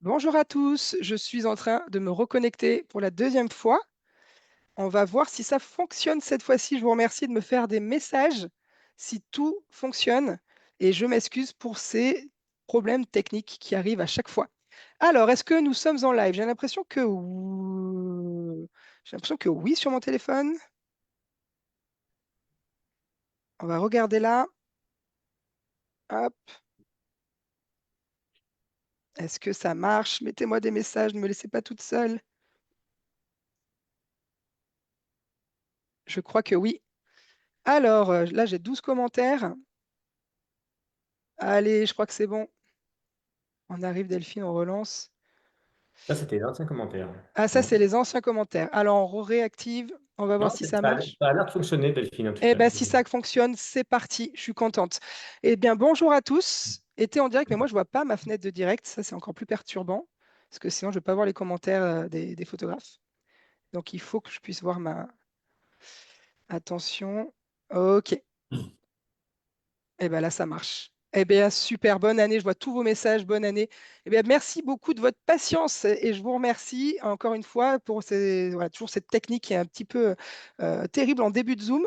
Bonjour à tous, je suis en train de me reconnecter pour la deuxième fois. On va voir si ça fonctionne cette fois-ci. Je vous remercie de me faire des messages si tout fonctionne et je m'excuse pour ces problèmes techniques qui arrivent à chaque fois. Alors, est-ce que nous sommes en live? J'ai l'impression que oui sur mon téléphone. On va regarder là. Hop, est-ce que ça marche? Mettez-moi des messages, ne me laissez pas toute seule. Je crois que oui. Alors, là, j'ai 12 commentaires. Allez, je crois que c'est bon. On arrive, Delphine, on relance. Ça, c'était l'ancien commentaire. Ah, ça, Non, c'est les anciens commentaires. Alors, on réactive. On va voir non, si ça ça a, marche. ça a l'air de fonctionner, Delphine, en tout Eh cas. bien, si ça fonctionne, c'est parti. Je suis contente. Eh bien, bonjour à tous. Été en direct, mais moi, je ne vois pas ma fenêtre de direct. Ça, c'est encore plus perturbant. Parce que sinon, je ne vais pas voir les commentaires des photographes. Donc, il faut que je puisse voir ma attention. OK. Eh bien là, ça marche. Eh bien, super, bonne année. Je vois tous vos messages, bonne année. Eh bien, merci beaucoup de votre patience et je vous remercie encore une fois pour toujours cette technique qui est un petit peu terrible en début de Zoom.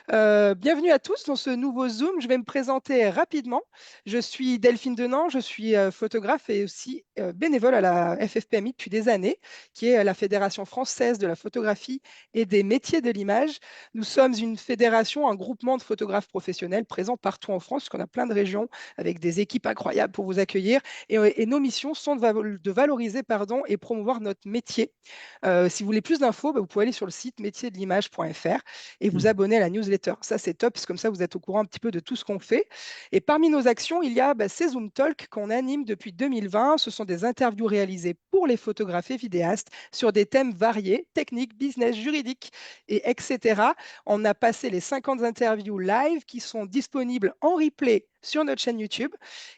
Bienvenue à tous dans ce nouveau Zoom. Je vais me présenter rapidement. Je suis Delphine Denant, je suis photographe et aussi bénévole à la FFPMI depuis des années, qui est la Fédération française de la photographie et des métiers de l'image. Nous sommes une fédération, un groupement de photographes professionnels présents partout en France, puisqu'on a plein de régions avec des équipes incroyables pour vous accueillir. Et nos missions sont de valoriser et promouvoir notre métier. Si vous voulez plus d'infos, bah, vous pouvez aller sur le site métierdelimage.fr et vous abonner à la newsletter. Ça, c'est top, parce que comme ça, vous êtes au courant un petit peu de tout ce qu'on fait. Et parmi nos actions, il y a ces Zoom Talk qu'on anime depuis 2020. Ce sont des interviews réalisées pour les photographes et vidéastes sur des thèmes variés, techniques, business, juridiques, et etc. On a passé les 50 interviews live qui sont disponibles en replay sur notre chaîne YouTube.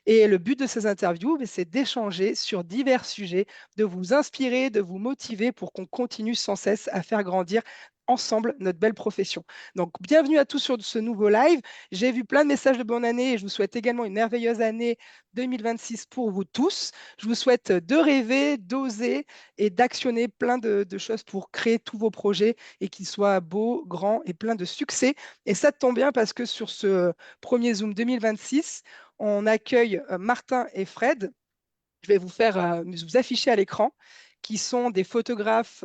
Et le but de ces interviews, c'est d'échanger sur divers sujets, de vous inspirer, de vous motiver pour qu'on continue sans cesse à faire grandir ensemble notre belle profession. Donc, bienvenue à tous sur ce nouveau live. J'ai vu plein de messages de bonne année et je vous souhaite également une merveilleuse année 2026 pour vous tous. Je vous souhaite de rêver, d'oser et d'actionner plein de choses pour créer tous vos projets et qu'ils soient beaux, grands et pleins de succès. Et ça tombe bien parce que sur ce premier Zoom 2026, on accueille Martin et Fred. Je vais vous afficher à l'écran, qui sont des photographes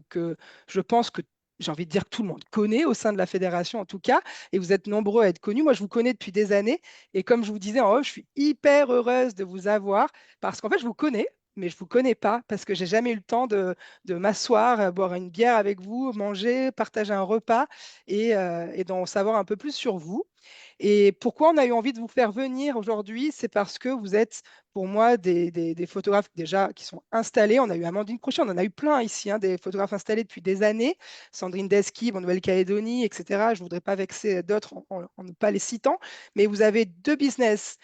que je pense que j'ai envie de dire que tout le monde connaît au sein de la fédération en tout cas, et vous êtes nombreux à être connus. Moi, je vous connais depuis des années, et comme je vous disais en haut, je suis hyper heureuse de vous avoir, parce qu'en fait, je vous connais, mais je ne vous connais pas, parce que j'ai jamais eu le temps de m'asseoir, boire une bière avec vous, manger, partager un repas, et d'en savoir un peu plus sur vous. Et pourquoi on a eu envie de vous faire venir aujourd'hui, c'est parce que vous êtes pour moi des photographes déjà qui sont installés. On a eu Amandine Crochet, on en a eu plein ici, hein, des photographes installés depuis des années. Sandrine Desquib en Nouvelle-Calédonie, etc. Je ne voudrais pas vexer d'autres en ne pas les citant, mais vous avez deux business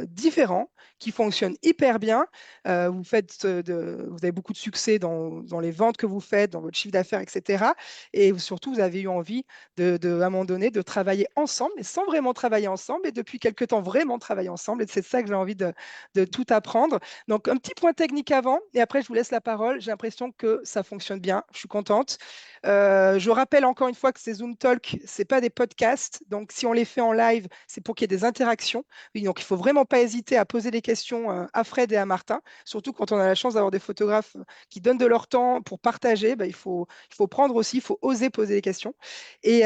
différents qui fonctionnent hyper bien. Vous avez beaucoup de succès dans les ventes que vous faites, dans votre chiffre d'affaires, etc. Et surtout, vous avez eu envie à un moment donné de travailler ensemble, mais sans vraiment travailler ensemble, et depuis quelques temps vraiment travailler ensemble. Et c'est ça que j'ai envie de tout apprendre. Donc, un petit point technique avant, et après, je vous laisse la parole. J'ai l'impression que ça fonctionne bien. Je suis contente. Je rappelle encore une fois que ces Zoom Talk, ce pas des podcasts. Donc, si on les fait en live, c'est pour qu'il y ait des interactions. Oui, donc, il ne faut vraiment pas hésiter à poser des questions à Fred et à Martin, surtout quand on a la chance d'avoir des photographes qui donnent de leur temps pour partager. Ben, il faut prendre aussi, il faut oser poser des questions. Et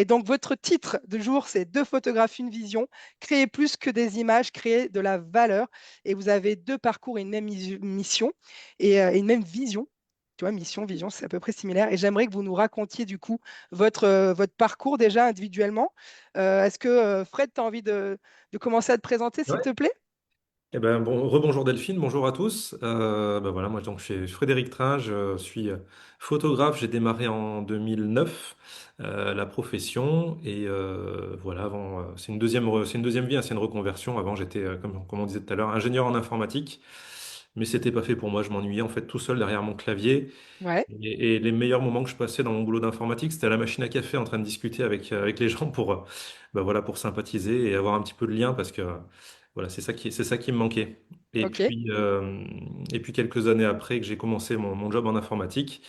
donc, votre titre de jour, c'est Deux photographes, une vision. Créer plus que des images, créer de la valeur. Et vous avez deux parcours et une même mission et une même vision. Tu vois, mission, vision, c'est à peu près similaire. Et j'aimerais que vous nous racontiez du coup votre parcours déjà individuellement. Est-ce que Fred, tu as envie de commencer à te présenter, s'il Ouais. te plaît? Eh ben, bon, rebonjour Delphine, bonjour à tous. Ben voilà, moi donc, je suis Frédéric Train, je suis photographe, j'ai démarré en 2009 la profession et voilà, avant, c'est une deuxième vie, hein, c'est une reconversion. Avant, j'étais, comme on disait tout à l'heure, ingénieur en informatique, mais c'était pas fait pour moi, je m'ennuyais en fait tout seul derrière mon clavier. Ouais. Et les meilleurs moments que je passais dans mon boulot d'informatique, c'était à la machine à café en train de discuter avec les gens pour, ben voilà, pour sympathiser et avoir un petit peu de lien parce que Voilà, c'est ça qui me manquait. Et Ok. puis, euh, et puis quelques années après que j'ai commencé mon job en informatique,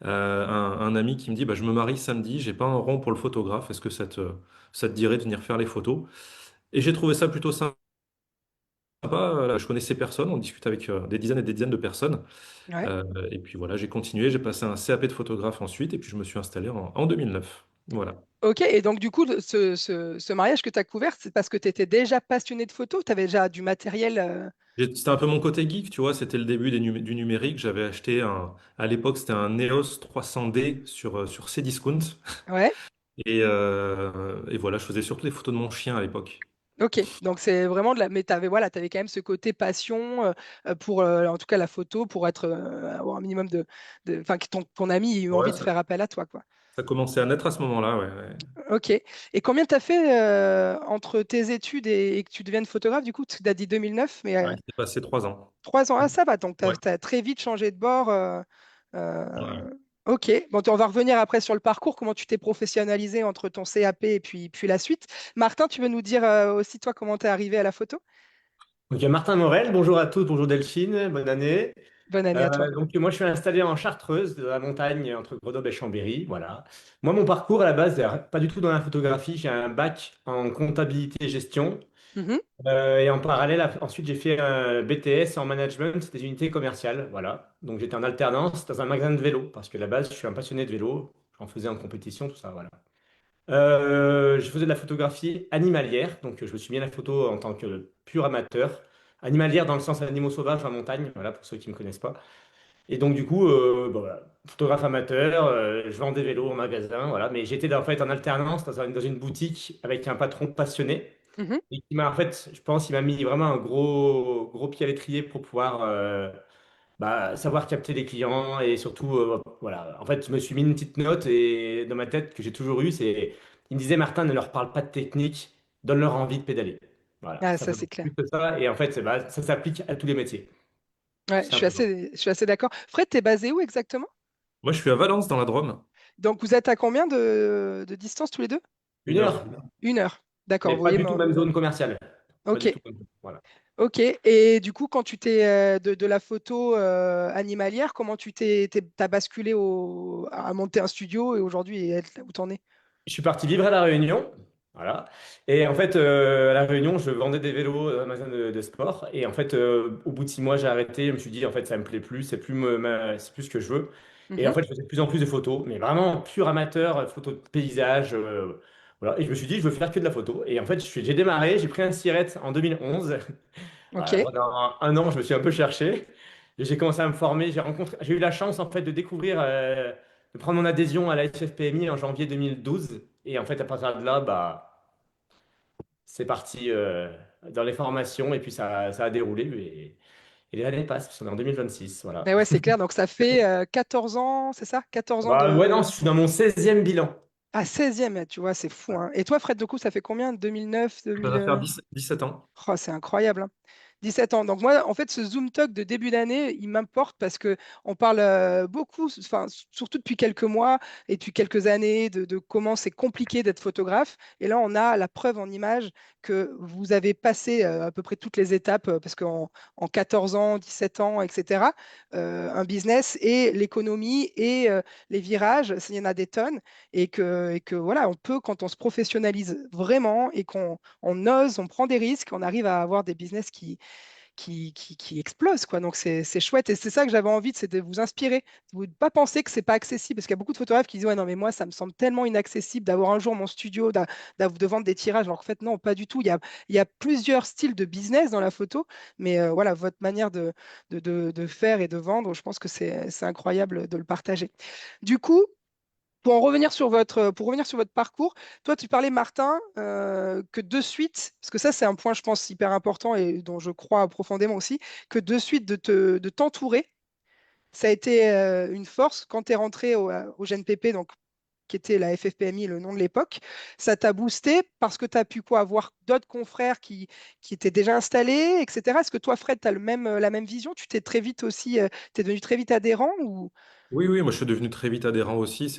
un ami qui me dit, bah, je me marie samedi, j'ai pas un rond pour le photographe, est-ce que ça te dirait de venir faire les photos? Et j'ai trouvé ça plutôt sympa. Je connaissais personne, on discute avec des dizaines et des dizaines de personnes. Ouais. Et puis voilà, j'ai continué, j'ai passé un CAP de photographe ensuite, et puis je me suis installé en 2009. Voilà. Ok. Et donc, du coup, ce mariage que tu as couvert, c'est parce que tu étais déjà passionné de photo, tu avais déjà du matériel. C'était un peu mon côté geek, tu vois, c'était le début du numérique. J'avais acheté à l'époque, c'était un EOS 300D sur Cdiscount. Ouais. Et voilà, je faisais surtout des photos de mon chien à l'époque. Ok. Donc, c'est vraiment de la. Mais tu avais, voilà, t'avais quand même ce côté passion pour, en tout cas, la photo, pour avoir un minimum Enfin, que ton ami ait eu Ouais, envie de faire appel à toi, quoi. ça commençait à naître à ce moment-là, ouais. Ouais. Ok. Et combien tu as fait entre tes études et que tu deviennes photographe, du coup? Tu as dit 2009, mais Ouais, c'est passé 3 ans. 3 ans. Ah, ça va. Donc, tu Ouais. as, très vite changé de bord. Ouais. Ok. Bon, on va revenir après sur le parcours, comment tu t'es professionnalisé entre ton CAP et puis la suite. Martin, tu veux nous dire aussi, toi, comment tu es arrivé à la photo? Donc, Martin Morel, bonjour à tous, bonjour Delphine, bonne année. Bonne année à toi. Donc moi je suis installé en Chartreuse, de la montagne entre Grenoble et Chambéry, voilà. Moi mon parcours à la base, pas du tout dans la photographie, j'ai un bac en comptabilité et gestion. Mhm. Et en parallèle, ensuite j'ai fait un BTS en management des unités commerciales, voilà. Donc j'étais en alternance dans un magasin de vélo, parce que à la base je suis un passionné de vélo, j'en faisais en compétition, tout ça, voilà. Je faisais de la photographie animalière, donc je me suis mis à la photo en tant que pur amateur. Animalière dans le sens animaux sauvages en montagne, voilà, pour ceux qui ne me connaissent pas. Et donc du coup, bon, voilà, photographe amateur, je vends des vélos en magasin, voilà. Mais j'étais en fait en alternance dans une boutique avec un patron passionné. Mhm. Et qui m'a en fait, je pense, il m'a mis vraiment un gros, gros pied à l'étrier pour pouvoir savoir capter les clients et surtout, voilà. En fait, je me suis mis une petite note et dans ma tête que j'ai toujours eue, c'est, il me disait, Martin, ne leur parle pas de technique, donne-leur envie de pédaler. Voilà, Ah, ça, simplement. c'est clair. Plus que ça. Et en fait, ça s'applique à tous les métiers, tout Ouais, simplement. je suis assez d'accord. Fred, t'es basé où exactement? Moi, je suis à Valence, dans la Drôme. Donc, vous êtes à combien de distance tous les deux? Une Une heure. heure, 1 heure. D'accord, mais vous pas voyez. du tout même zone commerciale. Pas Ok. du tout. Voilà. Ok, et du coup, quand tu t'es de la photo animalière, comment t'as basculé à monter un studio et aujourd'hui et être là où t'en es? Je suis parti vivre à La Réunion. Voilà. Et en fait, à La Réunion, je vendais des vélos dans un magasin de sport. Et en fait, au bout de 6 mois, j'ai arrêté. Je me suis dit, en fait, ça me plaît plus. C'est plus ce que je veux. Et en Mhm. fait, je faisais de plus en plus de photos, mais vraiment pur amateur, photos de paysage. Voilà. Et je me suis dit, je veux faire que de la photo. Et en fait, j'ai démarré, j'ai pris un SIRET en 2011. Voilà, Ok, pendant un an, je me suis un peu cherché. Et j'ai commencé à me former. J'ai eu la chance, en fait, de découvrir, de prendre mon adhésion à la SFPMI en janvier 2012. Et en fait, à partir de là, c'est parti dans les formations et puis ça a déroulé. Et les années passent, parce qu'on est en 2026. Voilà. mais ouais, c'est clair. Donc, ça fait 14 ans, c'est ça? 14 ans Bah, ouais, non, de. je suis dans mon 16e bilan. Ah, 16e, tu vois, c'est fou, Voilà. hein. Et toi, Fred, du coup, ça fait combien? 2009, Ça 2000. va faire 17 ans. Oh, c'est incroyable, hein. 17 ans. Donc moi, en fait, ce Zoom Talk de début d'année, il m'importe parce que on parle beaucoup, enfin, surtout depuis quelques mois et depuis quelques années, de comment c'est compliqué d'être photographe. Et là, on a la preuve en image que vous avez passé à peu près toutes les étapes, parce qu'en 14 ans, 17 ans, etc., un business et l'économie et les virages, il y en a des tonnes. Et que voilà, on peut, quand on se professionnalise vraiment et qu'on ose, on prend des risques, on arrive à avoir des business qui explosent, quoi. Donc c'est chouette. Et c'est ça que j'avais envie, c'est de vous inspirer. Vous ne pas penser que c'est pas accessible, parce qu'il y a beaucoup de photographes qui disent, ouais, non, mais moi, ça me semble tellement inaccessible d'avoir un jour mon studio, de vendre des tirages. Alors qu'en fait, non, pas du tout. Il y a plusieurs styles de business dans la photo, mais voilà, votre manière de faire et de vendre, je pense que c'est incroyable de le partager. Du coup, pour revenir sur votre parcours, toi, tu parlais, Martin, que de suite, parce que ça, c'est un point, je pense, hyper important et dont je crois profondément aussi, que de suite de t'entourer, ça a été une force quand tu es rentré au GNPP, donc, qui était la FFPMI, le nom de l'époque. Ça t'a boosté parce que tu as pu quoi, avoir d'autres confrères qui étaient déjà installés, etc. Est-ce que toi, Fred, tu as la même vision? Tu t'es très vite aussi, t'es devenu très vite adhérent ou... Oui, oui, moi je suis devenu très vite adhérent aussi.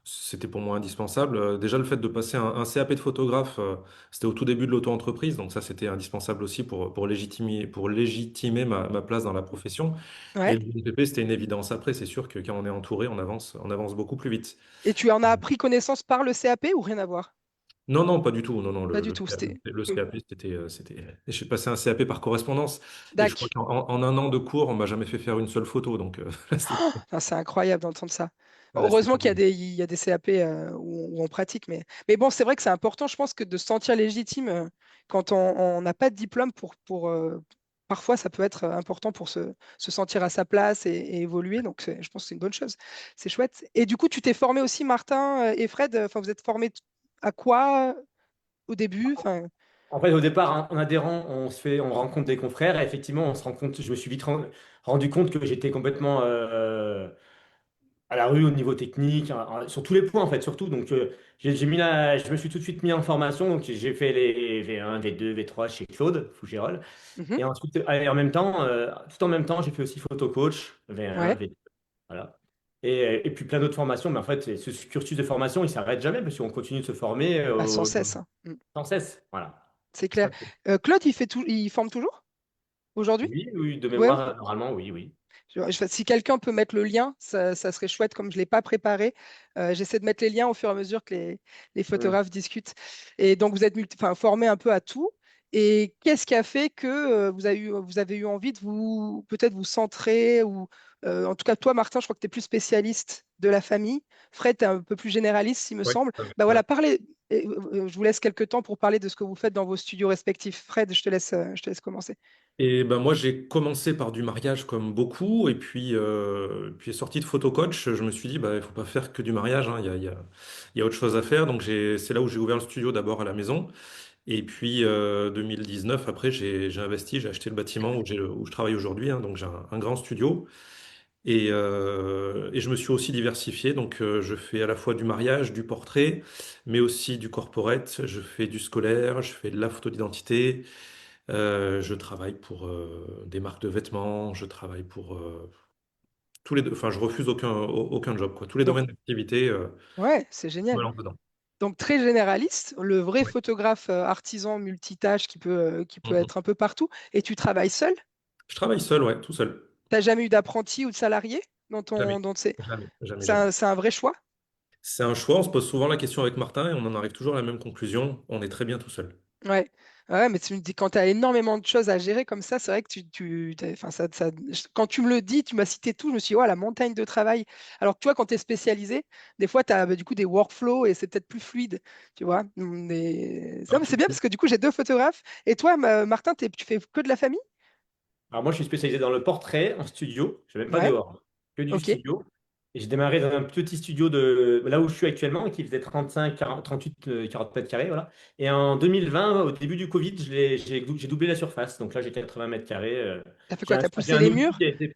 c'était pour moi indispensable. Déjà, le fait de passer un CAP de photographe, c'était au tout début de l'auto-entreprise, donc ça, c'était indispensable aussi pour légitimer ma place dans la profession. Et Ouais. le BTP, c'était une évidence après. C'est sûr que quand on est entouré, on avance beaucoup plus vite. Et tu en as pris connaissance par le CAP ou rien à voir? Non, non, pas du tout. Non, non, Pas du tout. C'était. Le Mm. CAP, j'ai passé un CAP par correspondance et je crois Dac. qu'en un an de cours, on m'a jamais fait faire une seule photo. Donc, Enfin, c'est incroyable d'entendre ça. c'était Heureusement pas qu'il y a mal. des CAP où on pratique, mais bon, c'est vrai que c'est important, je pense, que de se sentir légitime quand on n'a pas de diplôme parfois, ça peut être important pour se sentir à sa place et évoluer. Donc, je pense que c'est une bonne chose. C'est chouette. Et du coup, tu t'es formé aussi, Martin et Fred. Enfin, vous êtes formés à quoi au début? Enfin, En fait, au départ, en adhérant, on rencontre des confrères et effectivement, on se rend compte, je me suis vite rendu compte que j'étais complètement à la rue au niveau technique, sur tous les points en fait, surtout. Donc, je me suis tout de suite mis en formation. Donc, j'ai fait les V1, V2, V3 chez Claude Fougerolles. mhm, Et ensuite, en même temps, tout en même temps, j'ai fait aussi photo coach, V1, ouais, V2, voilà. Et puis plein d'autres formations. Mais en fait, ce cursus de formation, il s'arrête jamais parce qu'on continue de se former bah, sans cesse, hein. Mm, sans cesse. Voilà. c'est C'est clair. ça. Claude, il forme toujours aujourd'hui? Oui, oui, de Ouais. mémoire, normalement, oui, oui. Si quelqu'un peut mettre le lien, ça serait chouette, comme je ne l'ai pas préparé. J'essaie de mettre les liens au fur et à mesure que les Hmm. photographes discutent. Et donc, vous êtes enfin, formé un peu à tout. Et qu'est-ce qui a fait que vous avez eu envie de peut-être vous centrer ou en tout cas, toi, Martin, je crois que tu es plus spécialiste de la famille. Fred, tu es un peu plus généraliste, il me Ouais, semble. Bah ouais. voilà, parlez. Je vous laisse quelques temps pour parler de ce que vous faites dans vos studios respectifs. Fred, je te laisse commencer. Et ben moi, j'ai commencé par du mariage comme beaucoup, et puis sorti de photo coach, je me suis dit, bah, il faut pas faire que du mariage, hein, il y a autre chose à faire. Donc c'est là où j'ai ouvert le studio d'abord à la maison, et puis 2019, après, j'ai investi, j'ai acheté le bâtiment où je travaille aujourd'hui, hein, donc j'ai un grand studio, et je me suis aussi diversifié, donc je fais à la fois du mariage, du portrait, mais aussi du corporate, je fais du scolaire, je fais de la photo d'identité. Je travaille pour des marques de vêtements, je travaille pour tous les deux, enfin, je refuse aucun job, quoi. Tous les Donc, domaines d'activité, ouais, c'est je me génial. lance dedans. Donc très généraliste, le vrai Ouais. photographe artisan multitâche qui peut Mhm. être un peu partout. Et tu travailles seul? Je travaille seul, ouais, tout seul. T'as jamais eu d'apprenti ou de salarié dans ton, Jamais, dans ces- jamais, jamais, C'est jamais. un vrai choix? C'est un choix, on se pose souvent la question avec Martin et on en arrive toujours à la même conclusion, on est très bien tout seul. Ouais. Ouais, mais tu me dis, quand tu as énormément de choses à gérer comme ça, c'est vrai que enfin, quand tu me le dis, tu m'as cité tout, je me suis dit, oh, la montagne de travail. Alors que tu vois, quand tu es spécialisé, des fois, tu as du coup des workflows et c'est peut-être plus fluide, tu vois. Non, Ah, mais c'est bien parce que du coup, j'ai deux photographes. Et toi, Martin, tu fais que de la famille? Alors moi, je suis spécialisé dans le portrait en studio. Je ne vais même pas Ouais, dehors, que du ok. studio. Et j'ai démarré dans un petit studio de là où je suis actuellement, qui faisait 35, 40, 38, 40 mètres carrés. Voilà. Et en 2020, au début du Covid, j'ai doublé la surface. Donc là, j'ai 80 mètres carrés. T'as fait J'ai quoi? un, T'as j'ai poussé un les outil murs? qui a été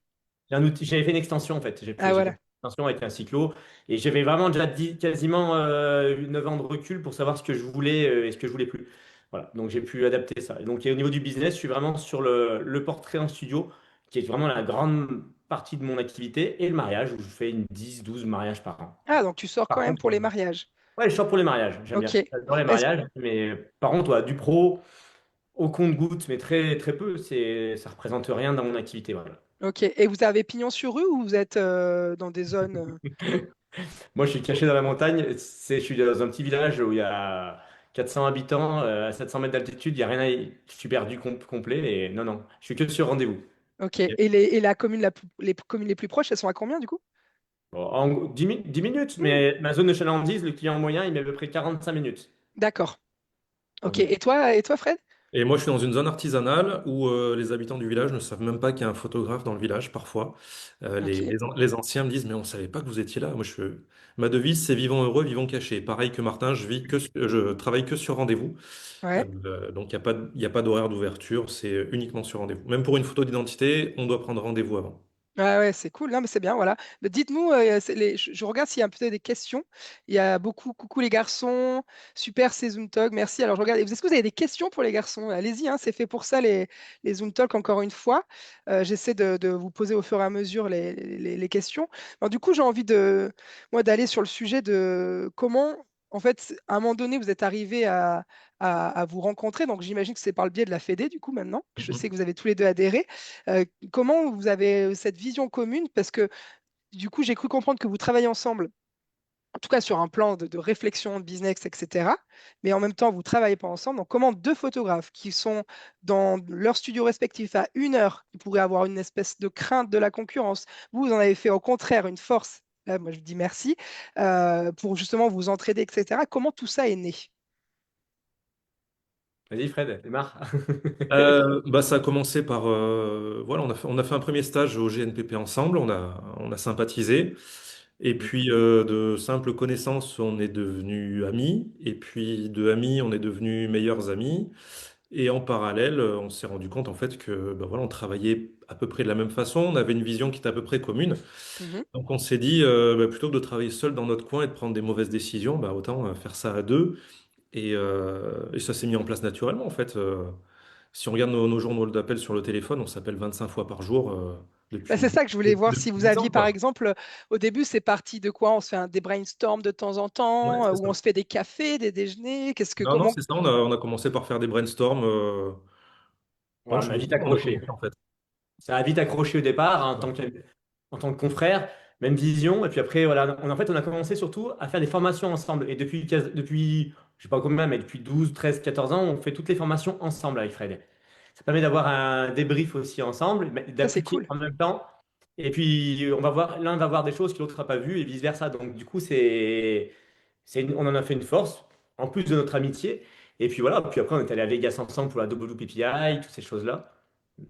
j'avais fait une extension en fait. Ah, J'ai fait voilà. une extension avec un cyclo et j'avais vraiment déjà dit, quasiment 9 ans de recul pour savoir ce que je voulais et ce que je voulais plus. Voilà, donc j'ai pu adapter ça. Et donc et au niveau du business, je suis vraiment sur le portrait en studio, qui est vraiment la grande partie de mon activité, et le mariage, où je fais une 10, 12 mariages par an. Ah, donc tu sors quand Par même contre, pour les mariages. ouais, je sors pour les mariages, j'aime Ok. bien. J'adore les Est-ce- mariages, mais par contre, ouais, du pro au compte-goutte, mais très, très peu, ça représente rien dans mon activité. Voilà. Ok. Et vous avez pignon sur rue ou vous êtes dans des zones. Moi, je suis caché dans la montagne. Je suis dans un petit village où il y a 400 habitants, à 700 mètres d'altitude. Il y a rien je suis perdu complet. Et non, non, je suis que sur rendez-vous. Ok. Et la commune les communes les plus proches, elles sont à combien du coup? Bon, en 10 minutes, Hmm, mais ma zone de chalandise, le client moyen, il met à peu près 45 minutes. d'accord. Ok. Donc, Et toi, Fred? Et moi, je suis dans une zone artisanale où les habitants du village ne savent même pas qu'il y a un photographe dans le village parfois. Ok. Les anciens me disent, mais on ne savait pas que vous étiez là. Ma devise, c'est vivons heureux, vivons cachés. Pareil que Martin, je travaille que sur rendez-vous. Ouais. Donc, il y a pas d'horaire d'ouverture, c'est uniquement sur rendez-vous. Même pour une photo d'identité, on doit prendre rendez-vous avant. Ouais, ouais, c'est cool. Non, mais c'est bien, voilà. Mais dites-nous, je regarde s'il y a peut-être des questions. Il y a beaucoup, coucou les garçons, super, c'est Zoom Talk, merci. Alors, je regarde. Est-ce que vous avez des questions pour les garçons? Allez-y, hein, c'est fait pour ça, les Zoom Talk, encore une fois. J'essaie de vous poser au fur et à mesure les questions. Alors, du coup, j'ai envie moi, d'aller sur le sujet de comment, en fait, à un moment donné, vous êtes arrivé à vous rencontrer. Donc, j'imagine que c'est par le biais de la Fédé, du coup, maintenant. Je sais que vous avez tous les deux adhéré. Comment vous avez cette vision commune? Parce que du coup, j'ai cru comprendre que vous travaillez ensemble, en tout cas sur un plan de réflexion, de business, etc. Mais en même temps, vous ne travaillez pas ensemble. Donc, comment deux photographes qui sont dans leur studio respectif à 1 heure, qui pourraient avoir une espèce de crainte de la concurrence, vous en avez fait au contraire une force. Là, moi, je vous dis merci pour justement vous entraider, etc. Comment tout ça est né? Vas-y, Fred, démarre. Ça a commencé par voilà, on a fait un premier stage au GNPP ensemble, on a sympathisé, et puis de simples connaissances, on est devenus amis, et puis de amis, on est devenus meilleurs amis, et en parallèle, on s'est rendu compte en fait que voilà, on travaillait à peu près de la même façon, on avait une vision qui était à peu près commune, Mhm. donc on s'est dit plutôt que de travailler seul dans notre coin et de prendre des mauvaises décisions, autant faire ça à deux, et ça s'est mis en place naturellement en fait. Si on regarde nos journaux d'appel sur le téléphone, on s'appelle 25 fois par jour Bah, c'est depuis, ça que je voulais depuis voir si vous 10 ans, aviez, par quoi. exemple, au début, c'est parti de quoi? On se fait des brainstorms de temps en Ouais, temps, c'est ou ça. on se fait des cafés, des déjeuners. Non, non, c'est ça. On a commencé par faire des brainstorms. Ouais, Non, on a vite on a accroché. commencé en fait. Ça a vite accroché au départ, hein, Ouais. en tant que confrère, même vision. Et puis après, voilà, en fait, on a commencé surtout à faire des formations ensemble. Et depuis je sais pas combien, mais depuis 12, 13, 14 ans, on fait toutes les formations ensemble avec Fred. Ça permet d'avoir un débrief aussi ensemble, mais Ça, c'est d'appliquer cool. en même temps. Et puis, l'un va voir des choses que l'autre n'a pas vues et vice-versa. Donc, du coup, on en a fait une force, en plus de notre amitié. Et puis voilà, puis après, on est allé à Vegas ensemble pour la WPPI, toutes ces choses-là.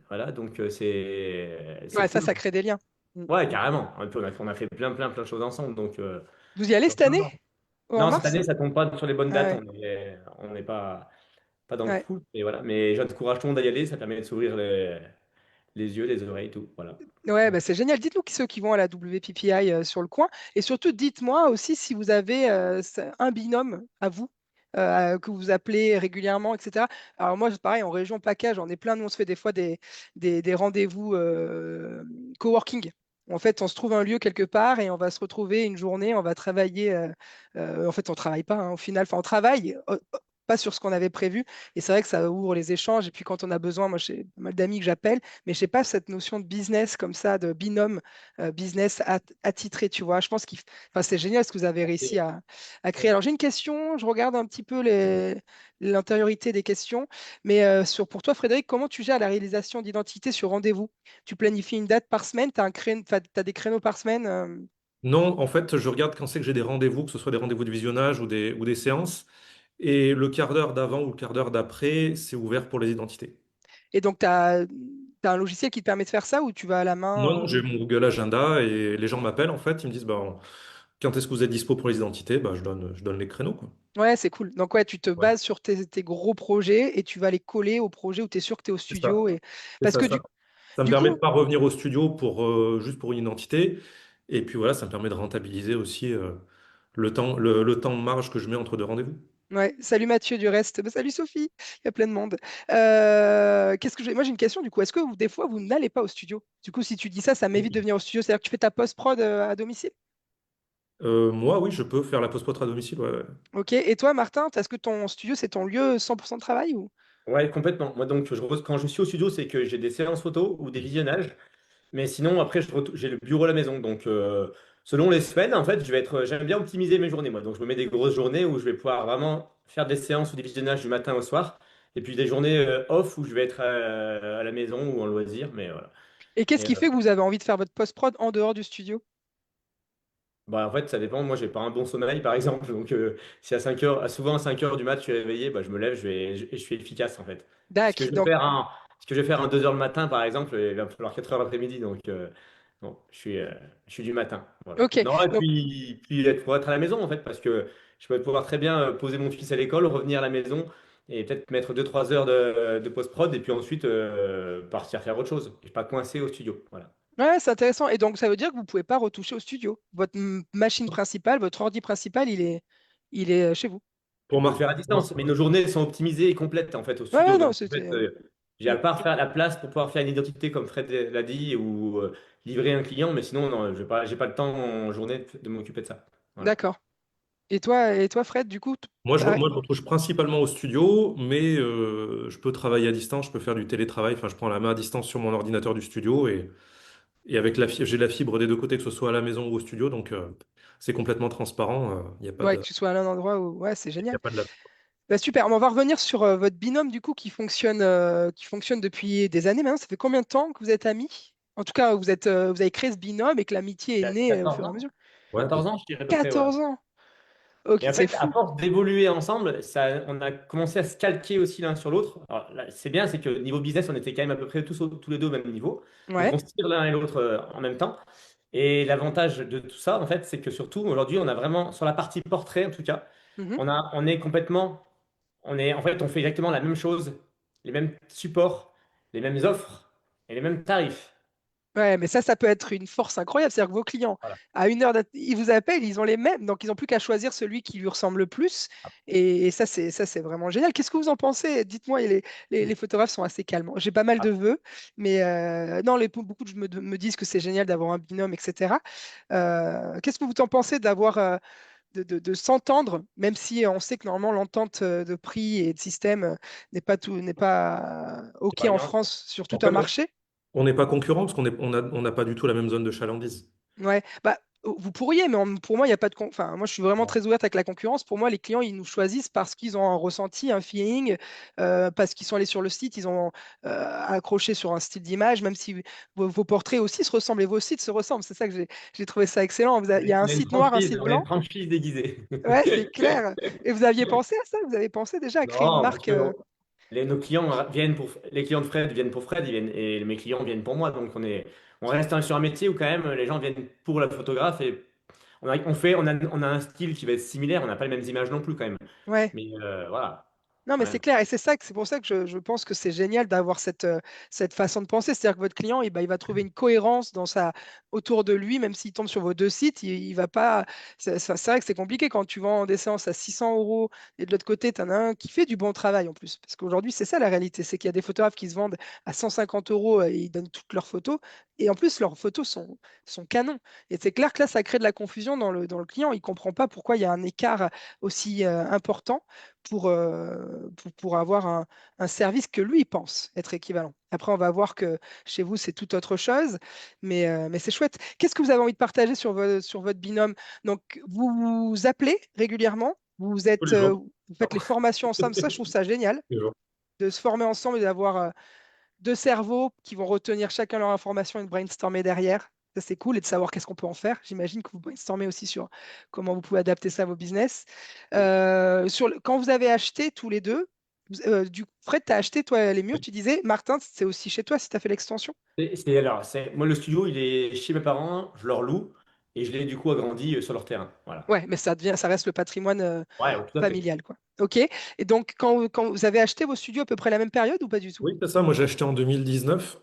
Voilà, donc c'est Ouais, ça, cool. ça crée des liens. Mm. Ouais, carrément. Un peu, on a fait plein de choses ensemble. Donc, Vous y allez cette non, année? non. Ou en Non, cette mars? année, ça tombe pas sur les bonnes Ah dates. ouais, On n'est pas dans le ouais. coup. Mais voilà. Mais j'encourage tout le monde à y aller. Ça permet de s'ouvrir les yeux, les oreilles, tout. Voilà. Ouais, bah, c'est génial. Dites-nous ceux qui vont à la WPPI sur le coin. Et surtout, dites-moi aussi si vous avez un binôme à vous, que vous appelez régulièrement, etc. Alors moi, c'est pareil, en région PACA, j'en ai plein. Nous, on se fait des fois des rendez-vous coworking. En fait, on se trouve un lieu quelque part et on va se retrouver une journée, on va travailler. En fait, on travaille pas, hein, au final. Enfin, on travaille, pas sur ce qu'on avait prévu. Et c'est vrai que ça ouvre les échanges. Et puis quand on a besoin, moi, j'ai pas mal d'amis que j'appelle, mais je sais pas cette notion de business comme ça, de binôme, business attitré, tu vois. Je pense enfin, c'est génial ce que vous avez réussi à créer. Alors j'ai une question, je regarde un petit peu l'intériorité des questions, mais pour toi, Frédéric, comment tu gères la réalisation d'identité sur rendez-vous? Tu planifies une date par semaine, tu as, t'as des créneaux par semaine Non, en fait, je regarde quand c'est que j'ai des rendez-vous, que ce soit des rendez-vous de visionnage ou des séances. Et le quart d'heure d'avant ou le quart d'heure d'après, c'est ouvert pour les identités. et donc tu as, un logiciel qui te permet de faire ça ou tu vas à la Non, main non, j'ai mon Google Agenda et les gens m'appellent en fait. Ils me disent quand est-ce que vous êtes dispo pour les identités? Je donne les créneaux, quoi. Ouais, c'est cool. Donc, ouais, tu te Ouais, bases sur tes gros projets et tu vas les coller au projet où tu es sûr que tu es au c'est ça. studio. C'est Parce ça, que ça. Ça me du permet de coup, pas revenir au studio pour juste pour une identité. Et puis voilà, ça me permet de rentabiliser aussi le temps de marge que je mets entre deux rendez-vous. ouais, salut Mathieu du reste. Bah, salut Sophie, il y a plein de monde. Qu'est-ce que moi j'ai une question du coup. Est-ce que des fois vous n'allez pas au studio? Du coup, si tu dis ça, ça m'évite de Oui. venir au studio. C'est-à-dire que tu fais ta post-prod à domicile? Moi, oui, je peux faire la post-prod à domicile. Ouais, ouais. Ok. Et toi, Martin, est-ce que ton studio c'est ton lieu 100% de travail ou... Ouais, complètement. Moi, donc, quand je suis au studio, c'est que j'ai des séances photos ou des visionnages. Mais sinon, après, j'ai le bureau à la maison. Donc, selon les semaines, en fait, j'aime bien optimiser mes journées, moi. Donc, je me mets des grosses journées où je vais pouvoir vraiment faire des séances ou des visionnages du matin au soir. Et puis des journées off où je vais être à la maison ou en loisir. Mais voilà. Et qu'est-ce Mais, qui fait que vous avez envie de faire votre post-prod en dehors du studio? bah, en fait, ça dépend. Moi, j'ai pas un bon sommeil, par exemple. Donc, si à 5 heures, souvent à 5 heures du mat, je suis réveillé, bah, je me lève, je suis efficace, en fait. Dac. Donc, Ce que je vais faire en 2 heures le matin, par exemple, il va me falloir 4 heures l'après-midi. Donc, bon, je suis du matin. Voilà. ok. Non, et Donc, puis pour être à la maison, en fait, parce que je vais pouvoir très bien poser mon fils à l'école, revenir à la maison et peut-être mettre 2 3 heures de post-prod et puis ensuite partir faire autre chose. Je ne suis pas coincé au studio. Voilà. Ouais, c'est intéressant. Et donc, ça veut dire que vous ne pouvez pas retoucher au studio. Votre machine principale, votre ordi principal, il est chez vous. Pour On peut le Marc, faire à distance, mais nos journées sont optimisées et complètes en fait au Ouais, studio. ouais, non, Donc en fait, c'était. j'ai à part faire la place pour pouvoir faire une identité comme Fred l'a dit ou livrer un client, mais sinon non, j'ai pas le temps en journée de m'occuper de ça. Voilà. D'accord. Et toi, Fred, du coup, pareil. moi, je retouche principalement au studio, mais je peux travailler à distance, je peux faire du télétravail. Enfin, je prends la main à distance sur mon ordinateur du studio et avec j'ai la fibre des deux côtés, que ce soit à la maison ou au studio, donc c'est complètement transparent. Il n'y a pas Ouais, que de, tu sois à un endroit où. Ouais, c'est il y génial. a pas de la- Bah, super. On va revenir sur votre binôme, du coup, qui fonctionne depuis des années maintenant. Ça fait combien de temps que vous êtes amis? En tout cas, vous avez créé ce binôme et que l'amitié est Il y a née au 14 fur et à ans. mesure. 14 ans, je dirais à peu près, ouais. 14 ans. Ok, Et en c'est fait, à fou. force d'évoluer ensemble, ça, on a commencé à se calquer aussi l'un sur l'autre. Alors, là, c'est bien, c'est que niveau business, on était quand même à peu près tous les deux au même niveau. Donc, Ouais. on se tire l'un et l'autre en même temps. Et l'avantage de tout ça, en fait, c'est que surtout, aujourd'hui, on a vraiment, sur la partie portrait, en tout cas, Mhm. on est complètement, en fait, on fait exactement la même chose, les mêmes supports, les mêmes offres et les mêmes tarifs. Ouais, mais ça peut être une force incroyable. C'est-à-dire que vos clients, Voilà. à une heure, ils vous appellent, ils ont les mêmes, donc ils n'ont plus qu'à choisir celui qui lui ressemble le plus. Et ça, c'est vraiment génial. Qu'est-ce que vous en pensez? Dites-moi, les photographes sont assez calmes. J'ai pas mal de vœux, mais non, beaucoup me disent que c'est génial d'avoir un binôme, etc. Qu'est-ce que vous en pensez de s'entendre, même si on sait que normalement l'entente de prix et de système n'est pas C'est OK pas en énorme. France sur tout En un fait, marché? On n'est pas concurrents parce on n'a pas du tout la même zone de chalandise. Ouais, bah, vous pourriez, mais pour moi, il n'y a pas de enfin, moi, je suis vraiment très ouverte avec la concurrence. Pour moi, les clients, ils nous choisissent parce qu'ils ont un ressenti, un feeling, parce qu'ils sont allés sur le site, ils ont accroché sur un style d'image, même si vos portraits aussi se ressemblent et vos sites se ressemblent. C'est ça que j'ai trouvé ça excellent. Il y a un site noir, un site On a une blanc. franchise déguisée. Ouais, c'est clair. Et vous aviez pensé à ça? Vous avez pensé déjà à créer une Non, parce marque que nos clients viennent les clients de Fred viennent pour Fred, ils viennent, et mes clients viennent pour moi. Donc on reste sur un métier où quand même les gens viennent pour la photographe et on a un style qui va être similaire. On n'a pas les mêmes images non plus quand même. Ouais. Mais voilà. Non, mais c'est Ouais. clair, et c'est pour ça que je pense que c'est génial d'avoir cette façon de penser. C'est-à-dire que votre client, il va trouver une cohérence autour de lui, même s'il tombe sur vos deux sites, il va pas. C'est vrai que c'est compliqué quand tu vends des séances à 600 euros et de l'autre côté, tu en as un qui fait du bon travail en plus. Parce qu'aujourd'hui, c'est ça la réalité, c'est qu'il y a des photographes qui se vendent à 150 euros et ils donnent toutes leurs photos. Et en plus, leurs photos sont canons. Et c'est clair que là, ça crée de la confusion dans le client. Il ne comprend pas pourquoi il y a un écart aussi important pour avoir un service que lui pense être équivalent. Après, on va voir que chez vous, c'est tout autre chose, mais c'est chouette. Qu'est-ce que vous avez envie de partager sur votre binôme? Donc, vous vous appelez régulièrement, Tous les jours. vous Non, faites les formations ensemble, ça, je trouve ça génial, tous les jours. de se former ensemble et d'avoir deux cerveaux qui vont retenir chacun leur information et de brainstormer derrière. Ça, c'est cool et de savoir qu'est-ce qu'on peut en faire. J'imagine que vous brainstormez aussi sur comment vous pouvez adapter ça à vos business. Quand vous avez acheté tous les deux, Fred, tu as acheté, toi, les murs, tu disais, Martin, c'est aussi chez toi si tu as fait l'extension. Moi le studio, il est chez mes parents, je leur loue et je l'ai du coup agrandi sur leur terrain. Voilà. Ouais, mais ça reste le patrimoine Ouais, tout à fait. familial, quoi. OK. Et donc, quand vous avez acheté vos studios à peu près la même période ou pas du tout? Oui, c'est ça. Moi, j'ai acheté en 2019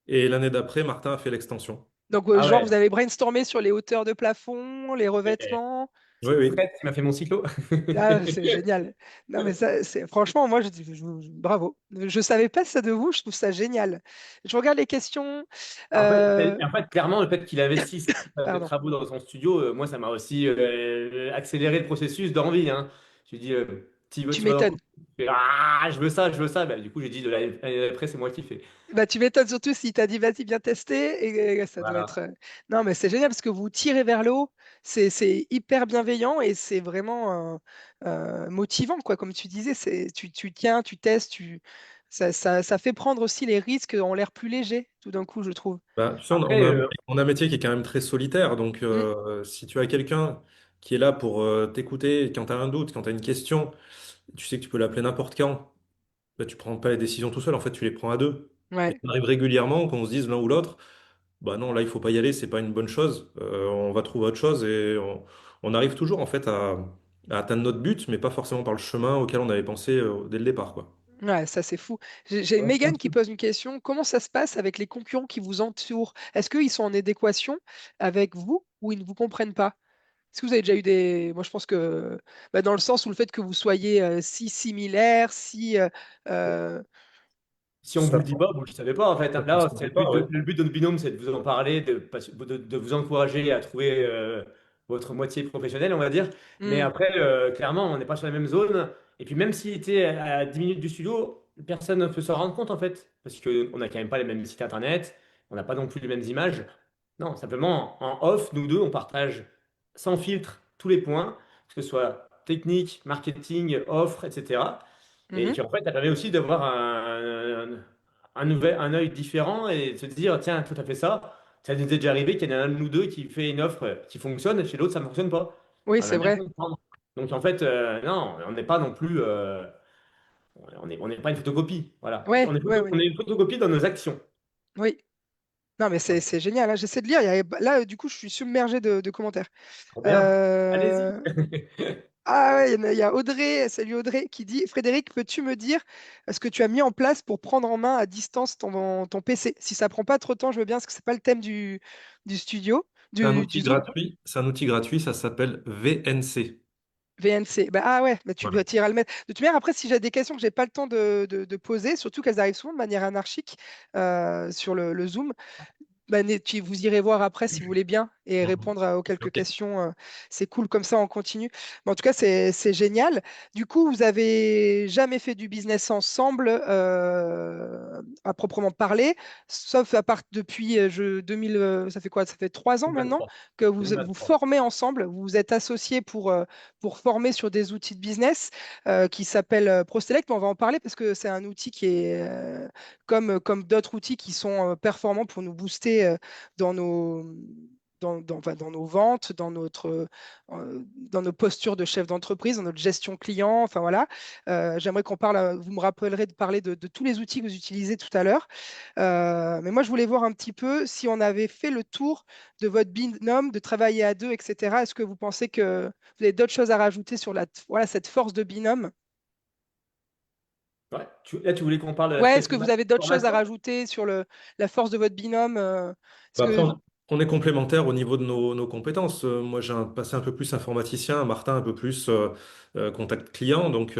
et l'année d'après, Martin a fait l'extension. Donc, Ah genre, ouais. vous avez brainstormé sur les hauteurs de plafond, les Et revêtements. Oui, oui. Fred qui m'a fait mon cyclo. Ah, c'est génial. Non, mais ça, franchement, moi, bravo. Je savais pas ça de vous, je trouve ça génial. Je regarde les questions. Euh, En fait, clairement, le fait qu'il investisse des Pardon. travaux dans son studio, moi, ça m'a aussi accéléré le processus d'envie. Hein. Je lui ai dit, Tu tu vas dans ton m'étonnes. studio. Il fait, ah, je veux ça, je veux ça. Bah, du coup, j'ai dit, de l'année après, c'est moi qui fais. Bah, tu m'étonnes surtout si t'a dit vas-y, viens tester. Et ça doit être. Voilà. Non, mais c'est génial parce que vous tirez vers le haut. C'est hyper bienveillant et c'est vraiment motivant, quoi. Comme tu disais, tu tiens, tu testes, ça fait prendre aussi les risques ont l'air plus légers tout d'un coup, je trouve. Bah, tu sais, Après, on a un métier qui est quand même très solitaire. Donc, Mm. si tu as quelqu'un qui est là pour t'écouter quand tu as un doute, quand tu as une question, tu sais que tu peux l'appeler n'importe quand. Bah, tu prends pas les décisions tout seul. En fait, tu les prends à deux. Et Ouais. ça arrive régulièrement qu'on se dise l'un ou l'autre, bah non, là, il faut pas y aller, c'est pas une bonne chose. On va trouver autre chose et on arrive toujours en fait à atteindre notre but, mais pas forcément par le chemin auquel on avait pensé dès le départ, quoi. Ouais, ça c'est fou. J'ai Megan qui pose une question. Comment ça se passe avec les concurrents qui vous entourent? Est-ce qu'ils sont en adéquation avec vous ou ils ne vous comprennent pas? Est-ce que vous avez déjà eu des... Moi, je pense que bah, dans le sens où le fait que vous soyez si similaires, si... euh, Si on vous Ça, le dit pas, vous le savez pas en fait, ça hein. ne Là, se c'est fait pas, ouais. le but de notre binôme, c'est de vous en parler, de vous encourager à trouver votre moitié professionnelle, on va dire. Mais hmm, après, clairement, on n'est pas sur la même zone. Et puis même s'il était à 10 minutes du studio, personne ne peut s'en rendre compte en fait, parce qu'on n'a quand même pas les mêmes sites internet, on n'a pas non plus les mêmes images. Non, simplement en off, nous deux, on partage sans filtre tous les points, que ce soit technique, marketing, offre, etc. Et mhm. puis en fait, ça permet aussi d'avoir un œil différent et de se dire, tiens, tout à fait ça. Ça nous est déjà arrivé qu'il y en a un de nous deux qui fait une offre qui fonctionne et chez l'autre, ça ne fonctionne pas. Oui, On a c'est bien vrai. comprendre. Donc en fait, non, on n'est pas non plus, on n'est pas une photocopie. Voilà. Ouais, ouais, ouais. On est une photocopie dans nos actions. Oui. Non, mais Voilà. c'est génial, hein. J'essaie de lire. Là, du coup, je suis submergé de commentaires. Trop bien. Allez-y. Euh, Ah ouais, il y a Audrey, salut Audrey, qui dit, Frédéric, peux-tu me dire ce que tu as mis en place pour prendre en main à distance ton PC? Si ça prend pas trop de temps, je veux bien, parce que c'est pas le thème du studio, C'est un du outil Zoom. gratuit. C'est un outil gratuit, ça s'appelle VNC. VNC. Bah, ah ouais, bah, tu Voilà. dois tirer à le mettre. De toute manière, après, si j'ai des questions que j'ai pas le temps de poser, surtout qu'elles arrivent souvent de manière anarchique sur le Zoom, bah, vous irez voir après si vous voulez bien et Mhm. répondre aux quelques Ok. questions. C'est cool comme ça, on continue. Mais en tout cas, c'est génial. Du coup, vous avez jamais fait du business ensemble à proprement parler, sauf à part depuis 2000, ça fait quoi? Ça fait 3 ans maintenant 2023. que vous 2023. formez ensemble. Vous vous êtes associés pour former sur des outils de business qui s'appellent ProSelect. Mais on va en parler parce que c'est un outil qui est comme d'autres outils qui sont performants pour nous booster dans nos, enfin, dans nos ventes, dans nos postures de chef d'entreprise, dans notre gestion client. Enfin voilà. J'aimerais qu'on parle, vous me rappellerez de parler de tous les outils que vous utilisez tout à l'heure. Mais moi, je voulais voir un petit peu si on avait fait le tour de votre binôme, de travailler à deux, etc. Est-ce que vous pensez que vous avez d'autres choses à rajouter sur voilà, cette force de binôme? Ouais. Là, tu voulais qu'on parle de Ouais, l'aspect est-ce que vous avez d'autres choses à formation? rajouter sur la force de votre binôme? Est-ce Bah, après, que... on est complémentaires au niveau de nos compétences. Moi, j'ai un passé un peu plus informaticien, Martin un peu plus contact client. Donc,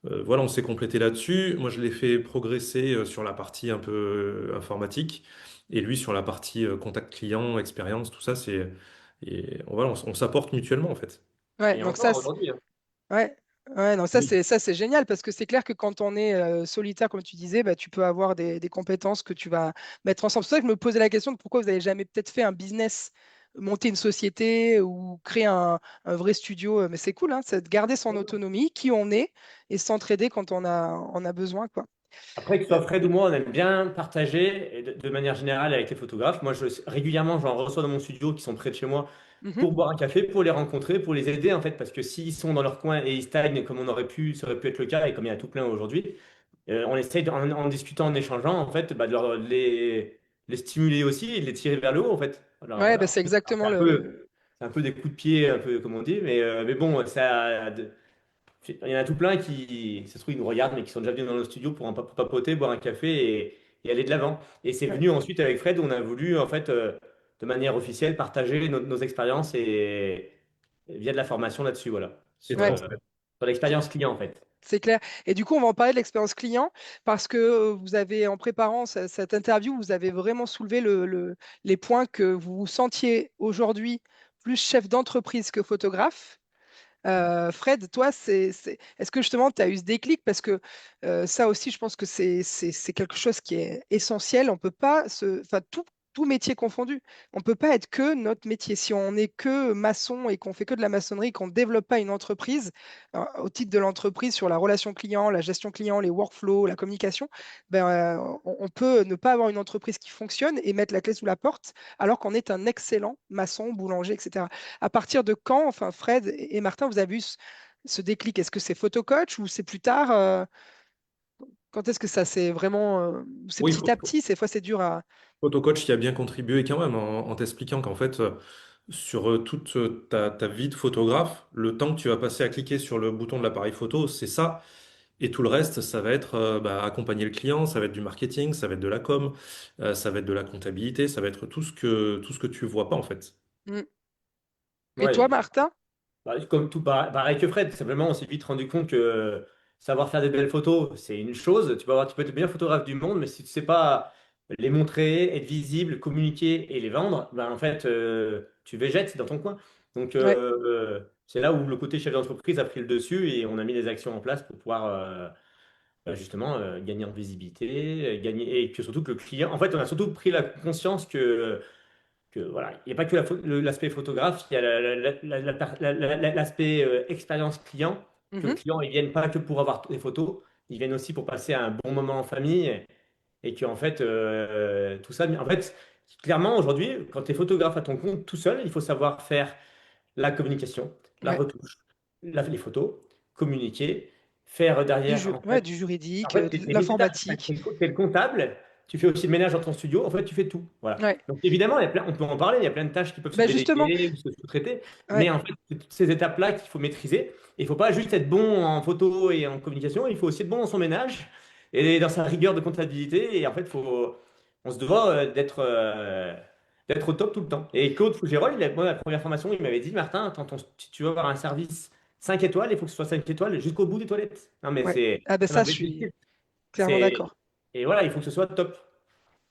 voilà, on s'est complété là-dessus. Moi, je l'ai fait progresser sur la partie un peu informatique et lui sur la partie contact client, expérience, tout ça. Et voilà, on s'apporte mutuellement, en fait. Ouais, Et donc ça, encore aujourd'hui, hein. ouais. Ouais, non, Oui. ça c'est génial parce que c'est clair que quand on est solitaire, comme tu disais, bah, tu peux avoir des compétences que tu vas mettre ensemble. C'est pour ça que je me posais la question de pourquoi vous n'avez jamais peut-être fait un business, monter une société ou créer un vrai studio. Mais c'est cool, hein, c'est de garder son autonomie, qui on est, et s'entraider quand on a besoin, quoi. Après, que ce Euh, soit Fred ou moi, on aime bien partager et de manière générale avec les photographes. Moi, régulièrement, j'en reçois dans mon studio qui sont près de chez moi mhm. pour boire un café, pour les rencontrer, pour les aider en fait, parce que s'ils sont dans leur coin et ils stagnent comme ça aurait pu être le cas et comme il y a tout plein aujourd'hui, on essaye en discutant, en échangeant en fait, bah, les stimuler aussi et de les tirer vers le haut en fait. Alors Ouais, bah, voilà. c'est Alors, exactement le. c'est un peu des coups de pied, un peu comme on dit, mais bon, il y en a tout plein qui, ça se trouve, ils nous regardent, mais qui sont déjà venus dans le studio pour papoter, boire un café et aller de l'avant. Et c'est Ouais, venu ensuite avec Fred, où on a voulu, en fait, de manière officielle, partager nos expériences et via de la formation là-dessus, voilà, Et ouais, sur l'expérience client, en fait. c'est clair. Et du coup, on va en parler de l'expérience client parce que vous avez, en préparant cette interview, vous avez vraiment soulevé les points que vous vous sentiez aujourd'hui plus chef d'entreprise que photographe. Fred, toi, est-ce que justement tu as eu ce déclic? Parce que ça aussi, je pense que c'est quelque chose qui est essentiel. On peut pas enfin, tout métier confondu, on peut pas être que notre métier. Si on n'est que maçon et qu'on fait que de la maçonnerie, qu'on ne développe pas une entreprise, au titre de l'entreprise sur la relation client, la gestion client, les workflows, la communication, ben, on peut ne pas avoir une entreprise qui fonctionne et mettre la clé sous la porte alors qu'on est un excellent maçon, boulanger, etc. À partir de quand, enfin Fred et Martin, vous avez eu ce déclic? Est-ce que c'est photocoach ou c'est plus tard? Quand est-ce que ça c'est vraiment, c'est Oui, petit à petit, ces fois c'est dur à. Photocoach qui a bien contribué quand même en t'expliquant qu'en fait, sur toute ta vie de photographe, le temps que tu vas passer à cliquer sur le bouton de l'appareil photo, c'est ça. Et tout le reste, ça va être bah, accompagner le client, ça va être du marketing, ça va être de la com, ça va être de la comptabilité, ça va être tout ce que tu vois pas en fait. Mm. Et toi, Ouais. Martin? Bah, comme tout, pareil que Fred, simplement, on s'est vite rendu compte que savoir faire des belles photos, c'est une chose. Tu peux être le meilleur photographe du monde, mais si tu sais pas les montrer, être visible, communiquer et les vendre, ben, en fait, tu végètes dans ton coin. Donc, Ouais, c'est là où le côté chef d'entreprise a pris le dessus et on a mis des actions en place pour pouvoir justement gagner en visibilité, gagner, et puis surtout que le client, en fait, on a surtout pris la conscience que voilà, il n'y a pas que l'aspect photographe, il y a l'aspect expérience client, que le mhm, client, ils viennent pas que pour avoir des photos, ils viennent aussi pour passer un bon moment en famille et que en fait, tout ça, en fait, clairement, aujourd'hui, quand tu es photographe à ton compte tout seul, il faut savoir faire la communication, la ouais. retouche, les photos, communiquer, faire derrière, en fait, Ouais, du juridique, tu de es multitâche. l'informatique. T'es le comptable, tu fais aussi le ménage dans ton studio. En fait, tu fais tout. Voilà. Ouais. Donc, évidemment, on peut en parler. Il y a plein de tâches qui peuvent se Bah justement, déléguer ou se sous-traiter. ouais, Mais en fait, c'est toutes ces étapes-là qu'il faut maîtriser. Et il ne faut pas juste être bon en photo et en communication. Il faut aussi être bon dans son ménage et dans sa rigueur de comptabilité. Et en fait, on se doit d'être au top tout le temps. Et Claude Fougérol, moi, la première formation, il m'avait dit, Martin, attends, si tu veux avoir un service 5 étoiles, il faut que ce soit 5 étoiles jusqu'au bout des toilettes. Non, mais ouais. Ah ben ça ça, je m'avait suis dit. clairement C'est, d'accord. et voilà, il faut que ce soit top.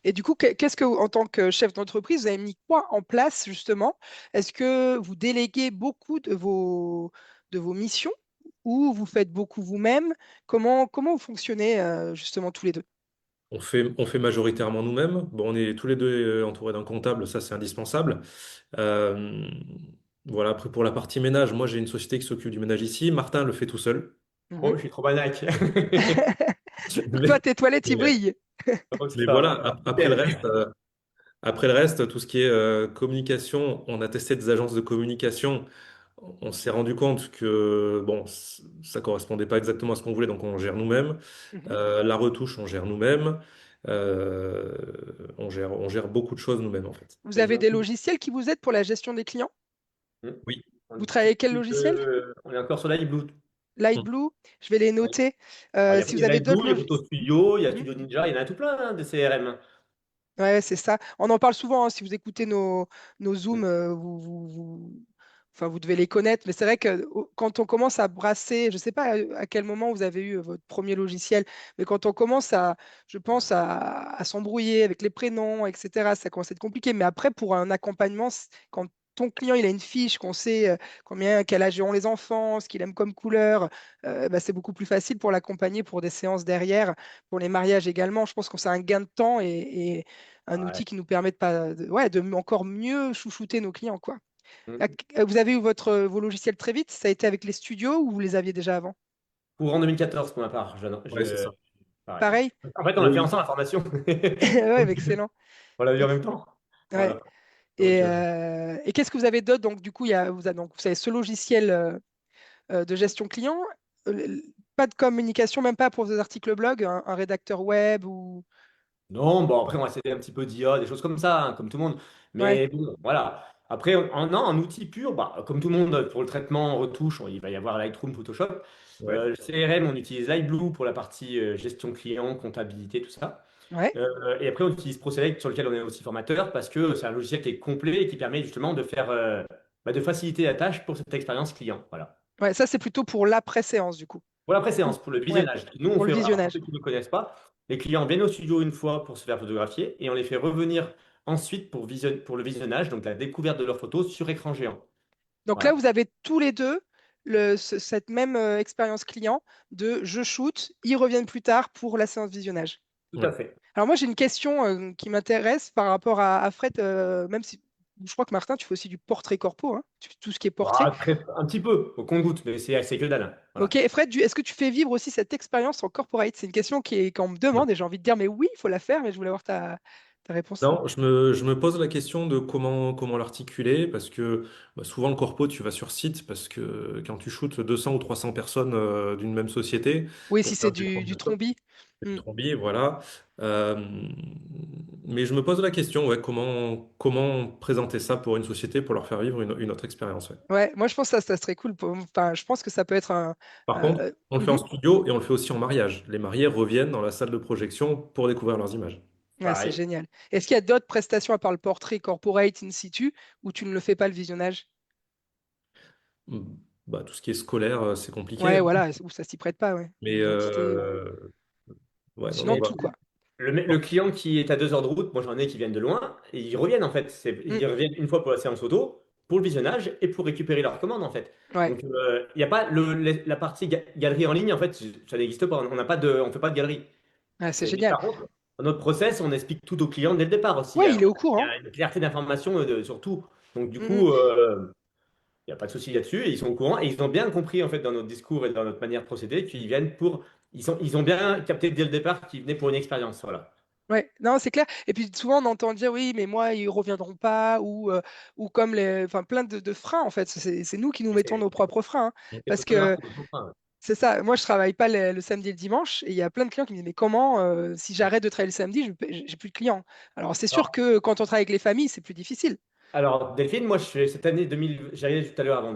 Et du coup, qu'est-ce que, en tant que chef d'entreprise, vous avez mis quoi en place justement? Est-ce que vous déléguez beaucoup de vos missions ou vous faites beaucoup vous-même? Comment vous fonctionnez justement tous les deux? On fait majoritairement nous-mêmes. Bon, on est tous les deux entourés d'un comptable, ça c'est indispensable. Euh, voilà, après pour la partie ménage, moi j'ai une société qui s'occupe du ménage ici. Martin le fait tout seul. Mhm. Oh, je suis trop banaque. Donc toi, Mais, tes toilettes, ils mais- brillent. Donc, mais ça, voilà, après le nickel. reste, tout ce qui est communication, on a testé des agences de communication. On s'est rendu compte que bon, ça correspondait pas exactement à ce qu'on voulait, donc on gère nous-mêmes. Mhm. La retouche, on gère nous-mêmes. Euh, on gère beaucoup de choses nous-mêmes en fait. Vous Et je- avez des logiciels qui vous aident pour la gestion des clients? Hmm. Oui. Vous travaillez avec quel logiciel? On est encore sur l'iBlue. Mm. Lightblue, je vais les Ouais. noter. Alors, Si il y vous a avez l'iBlue, d'autres il y a Photo logiciels. Studio, il y a Studio Ninja, il y en a tout plein hein, de CRM. Ouais, c'est ça. On en parle souvent, hein, si vous écoutez nos Hmm. Zooms, enfin, vous devez les connaître. Mais c'est vrai que quand on commence à brasser, je ne sais pas à quel moment vous avez eu votre premier logiciel, mais quand on commence à, je pense, à s'embrouiller avec les prénoms, etc., ça commence à être compliqué. Mais après, pour un accompagnement, quand ton client il a une fiche, qu'on sait quel âge ont les enfants, ce qu'il aime comme couleur, bah, c'est beaucoup plus facile pour l'accompagner pour des séances derrière, pour les mariages également. Je pense que c'est un gain de temps et un Ouais. outil qui nous permet ouais, de encore mieux chouchouter nos clients, quoi. Hmm. Vous avez eu vos logiciels très vite? Ça a été avec les studios ou vous les aviez déjà avant? Courant 2014 pour ma part. Ouais, c'est ça. Pareil. Pareil? En fait, on a fait Oui. ensemble la formation. Ouais, excellent. On l'a vu en même temps. Ouais. Voilà. Donc, Et qu'est-ce que vous avez d'autre? Donc, du coup, vous avez ce logiciel de gestion client. Pas de communication, même pas pour vos articles blog, un rédacteur web ou... non, bon, après, on va essayer un petit peu d'IA, des choses comme ça, hein, comme tout le monde. Ouais, Mais bon, voilà. Après, non, un outil pur, bah, comme tout le monde, pour le traitement en retouche, il va y avoir Lightroom, Photoshop. Ouais. Le CRM, on utilise Lighblue pour la partie gestion client, comptabilité, tout ça. ouais. Et après, on utilise ProSelect, sur lequel on est aussi formateur, parce que c'est un logiciel qui est complet et qui permet justement de faire, de faciliter la tâche pour cette expérience client. Voilà. Ouais, ça, c'est plutôt pour l'après-séance, du coup. Pour la Ou- préséance, pour le Ouais, visionnage. Nous, on pour le fait, alors pour visionnage. ceux qui ne connaissent pas, les clients viennent au studio une fois pour se faire photographier et on les fait revenir ensuite pour le visionnage, donc la découverte de leurs photos sur écran géant. Donc là, Voilà, vous avez tous les deux cette même expérience client de je shoot, ils reviennent plus tard pour la séance visionnage. tout à Ouais. fait. Alors moi, j'ai une question qui m'intéresse par rapport à Fred, même si je crois que Martin, tu fais aussi du portrait corpo, hein, tout ce qui est portrait. Ah, un petit peu, au compte-goutte, mais c'est que dalle, hein. Ok, Voilà. et Fred, est-ce que tu fais vivre aussi cette expérience en corporate? C'est une question qu'on me demande et j'ai envie de dire, mais oui, il faut la faire, mais je voulais avoir ta réponse. Non, je me pose la question de comment l'articuler, parce que bah, souvent le corpo, tu vas sur site, parce que quand tu shootes 200 ou 300 personnes d'une même société, Oui, si pour c'est faire du du portfolio, trombi. du Hmm. trombi, voilà. Euh, Mais je me pose la question, ouais, comment présenter ça pour une société, pour leur faire vivre une autre expérience, ouais. Ouais, moi je pense que ça serait cool. Enfin, je pense que ça peut être un. Par contre, on le fait en Mhm. studio et on le fait aussi en mariage. Les mariés reviennent dans la salle de projection pour découvrir leurs images. Ouais, c'est Pareil. génial. Est-ce qu'il y a d'autres prestations à part le portrait corporate in situ où tu ne le fais pas le visionnage? Hmm. Bah, tout ce qui est scolaire, c'est compliqué, Ouais, hein. voilà, où ça s'y prête pas, ouais. Mais L'identité. ouais, non, Sinon, non, bah, tout, quoi. Le client qui est à 2 heures de route, moi j'en ai qui viennent de loin, et ils reviennent en fait. Mm, Ils reviennent une fois pour la séance photo, pour le visionnage et pour récupérer leur commande en fait. ouais, Donc il n'y a pas la partie galerie en ligne, en fait, ça n'existe pas. On n'a pas on fait pas de galerie. ouais, c'est Mais génial. par contre, dans notre process, on explique tout aux clients dès le départ aussi. Ouais, il est au Il y courant. a une clarté d'information sur tout. Donc du Mm, mm. coup, il n'y a pas de souci là-dessus. Et ils sont au courant et ils ont bien compris en fait dans notre discours et dans notre manière de procéder qu'ils viennent pour. Ils ont bien capté dès le départ qu'ils venaient pour une expérience. Voilà. Ouais, non, c'est clair. Et puis souvent, on entend dire oui, mais moi, ils reviendront pas, ou comme enfin, plein de freins, en fait. C'est nous qui nous Et mettons nos propres freins, hein. les Parce photographes, que c'est d'autres points, ouais. c'est ça, moi, je travaille pas le samedi et le dimanche, et il y a plein de clients qui me disent, mais comment, si j'arrête de travailler le samedi, j'ai plus de clients. Alors, c'est sûr Alors, que quand on travaille avec les familles, c'est plus difficile. alors, Delphine, moi, je fais cette année 2000, j'arrivais tout à l'heure avant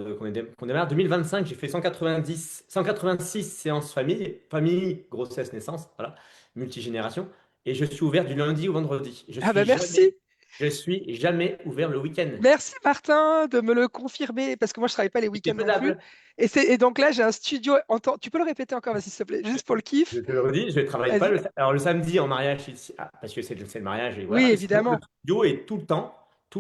qu'on démarre, 2025, j'ai fait 186 séances famille, famille, grossesse, naissance, voilà, multigénération, et je suis ouvert du lundi au vendredi. Ah bah merci. Je suis jamais ouvert le week-end. Merci Martin de me le confirmer, parce que moi, je travaille pas les C'est week-ends non plus. faisable. Et donc là, j'ai un studio Tu peux le répéter encore, vas-y, s'il te plaît, juste pour le Je kiff. te le redis, je ne travaille pas Vas-y. alors le samedi en mariage, parce que c'est le mariage et Oui, voilà. Mais sinon, le évidemment. studio est tout le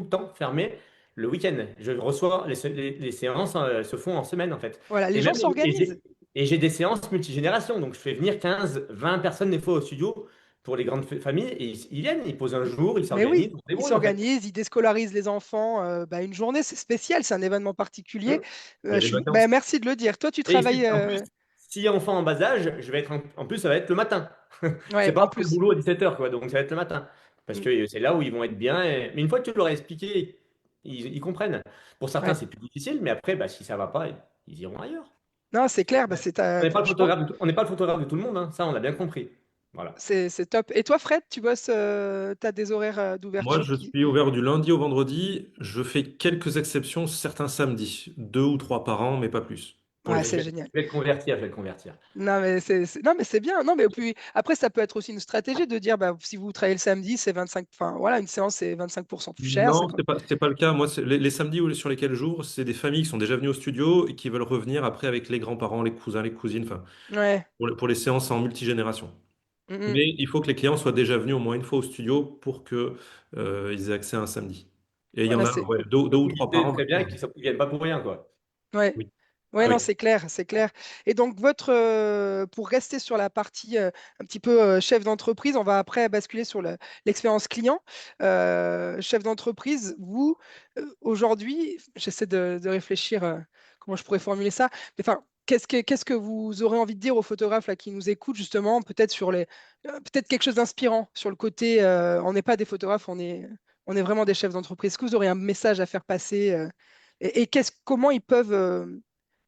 temps fermé le week-end. Je reçois les séances se font en semaine en fait. Voilà, les Et gens même s'organisent. j'ai des séances multigénérations, donc je fais venir 15, 20 personnes des fois au studio pour les grandes familles et ils viennent, ils posent un jour, ils Mais s'organisent, oui, on se ils débrouille en fait. s'organisent, ils déscolarisent les enfants. Bah, une journée, c'est spécial, c'est un événement particulier. Hum. Il y a des Bah, vacances. merci de le dire. Toi, tu Et travailles. en plus, si enfant en bas âge, je vais être en plus, ça va être le matin. C'est Ouais, pas en après le plus. boulot à 17 h quoi. Donc ça va être le matin. Parce Mm, que c'est là où ils vont être bien. Mais une fois que tu leur as expliqué, ils comprennent. Pour certains, ouais. c'est plus difficile, mais après, bah, si ça va pas, ils iront ailleurs. Non, c'est clair. Bah, Ouais. On n'est pas le je pense, photographe on n'est pas le photographe de tout le monde, hein. Ça, on l'a bien compris. Voilà. c'est top. Et toi, Fred, tu bosses, tu as des horaires Moi, d'ouverture je qui. suis ouvert du lundi au vendredi. Je fais quelques exceptions certains samedis, 2 ou 3 par an, mais pas plus. Pour Ouais, les Je c'est vais, génial. je vais le convertir, je vais le convertir. Non, mais non, mais c'est bien. Non, mais puis après, ça peut être aussi une stratégie de dire, bah, si vous travaillez le samedi, c'est 25. Enfin, voilà, une séance, c'est 25% plus cher. Non, c'est pas le cas. Moi, les samedis sur lesquels j'ouvre, c'est des familles qui sont déjà venues au studio et qui veulent revenir après avec les grands-parents, les cousins, les cousines, enfin, Ouais. pour les séances en multigénération. Mm, mm. Mais il faut que les clients soient déjà venus au moins une fois au studio pour que, ils aient accès à un samedi. Et il y Ouais, en bah, a c'est. ouais, deux ou Vous trois par guidez an très bien maximum. qu'ils ne viennent pas pour rien, quoi. Ouais. Oui. Ouais, Ah non, oui. c'est clair, c'est clair. Et donc, pour rester sur la partie un petit peu chef d'entreprise, on va après basculer sur l'expérience client. Chef d'entreprise, vous, aujourd'hui, j'essaie de réfléchir comment je pourrais formuler ça. Mais enfin, qu'est-ce que vous aurez envie de dire aux photographes là, qui nous écoutent, justement, peut-être peut-être quelque chose d'inspirant sur le côté, on n'est pas des photographes, on est vraiment des chefs d'entreprise. Est-ce que vous aurez un message à faire passer et comment ils peuvent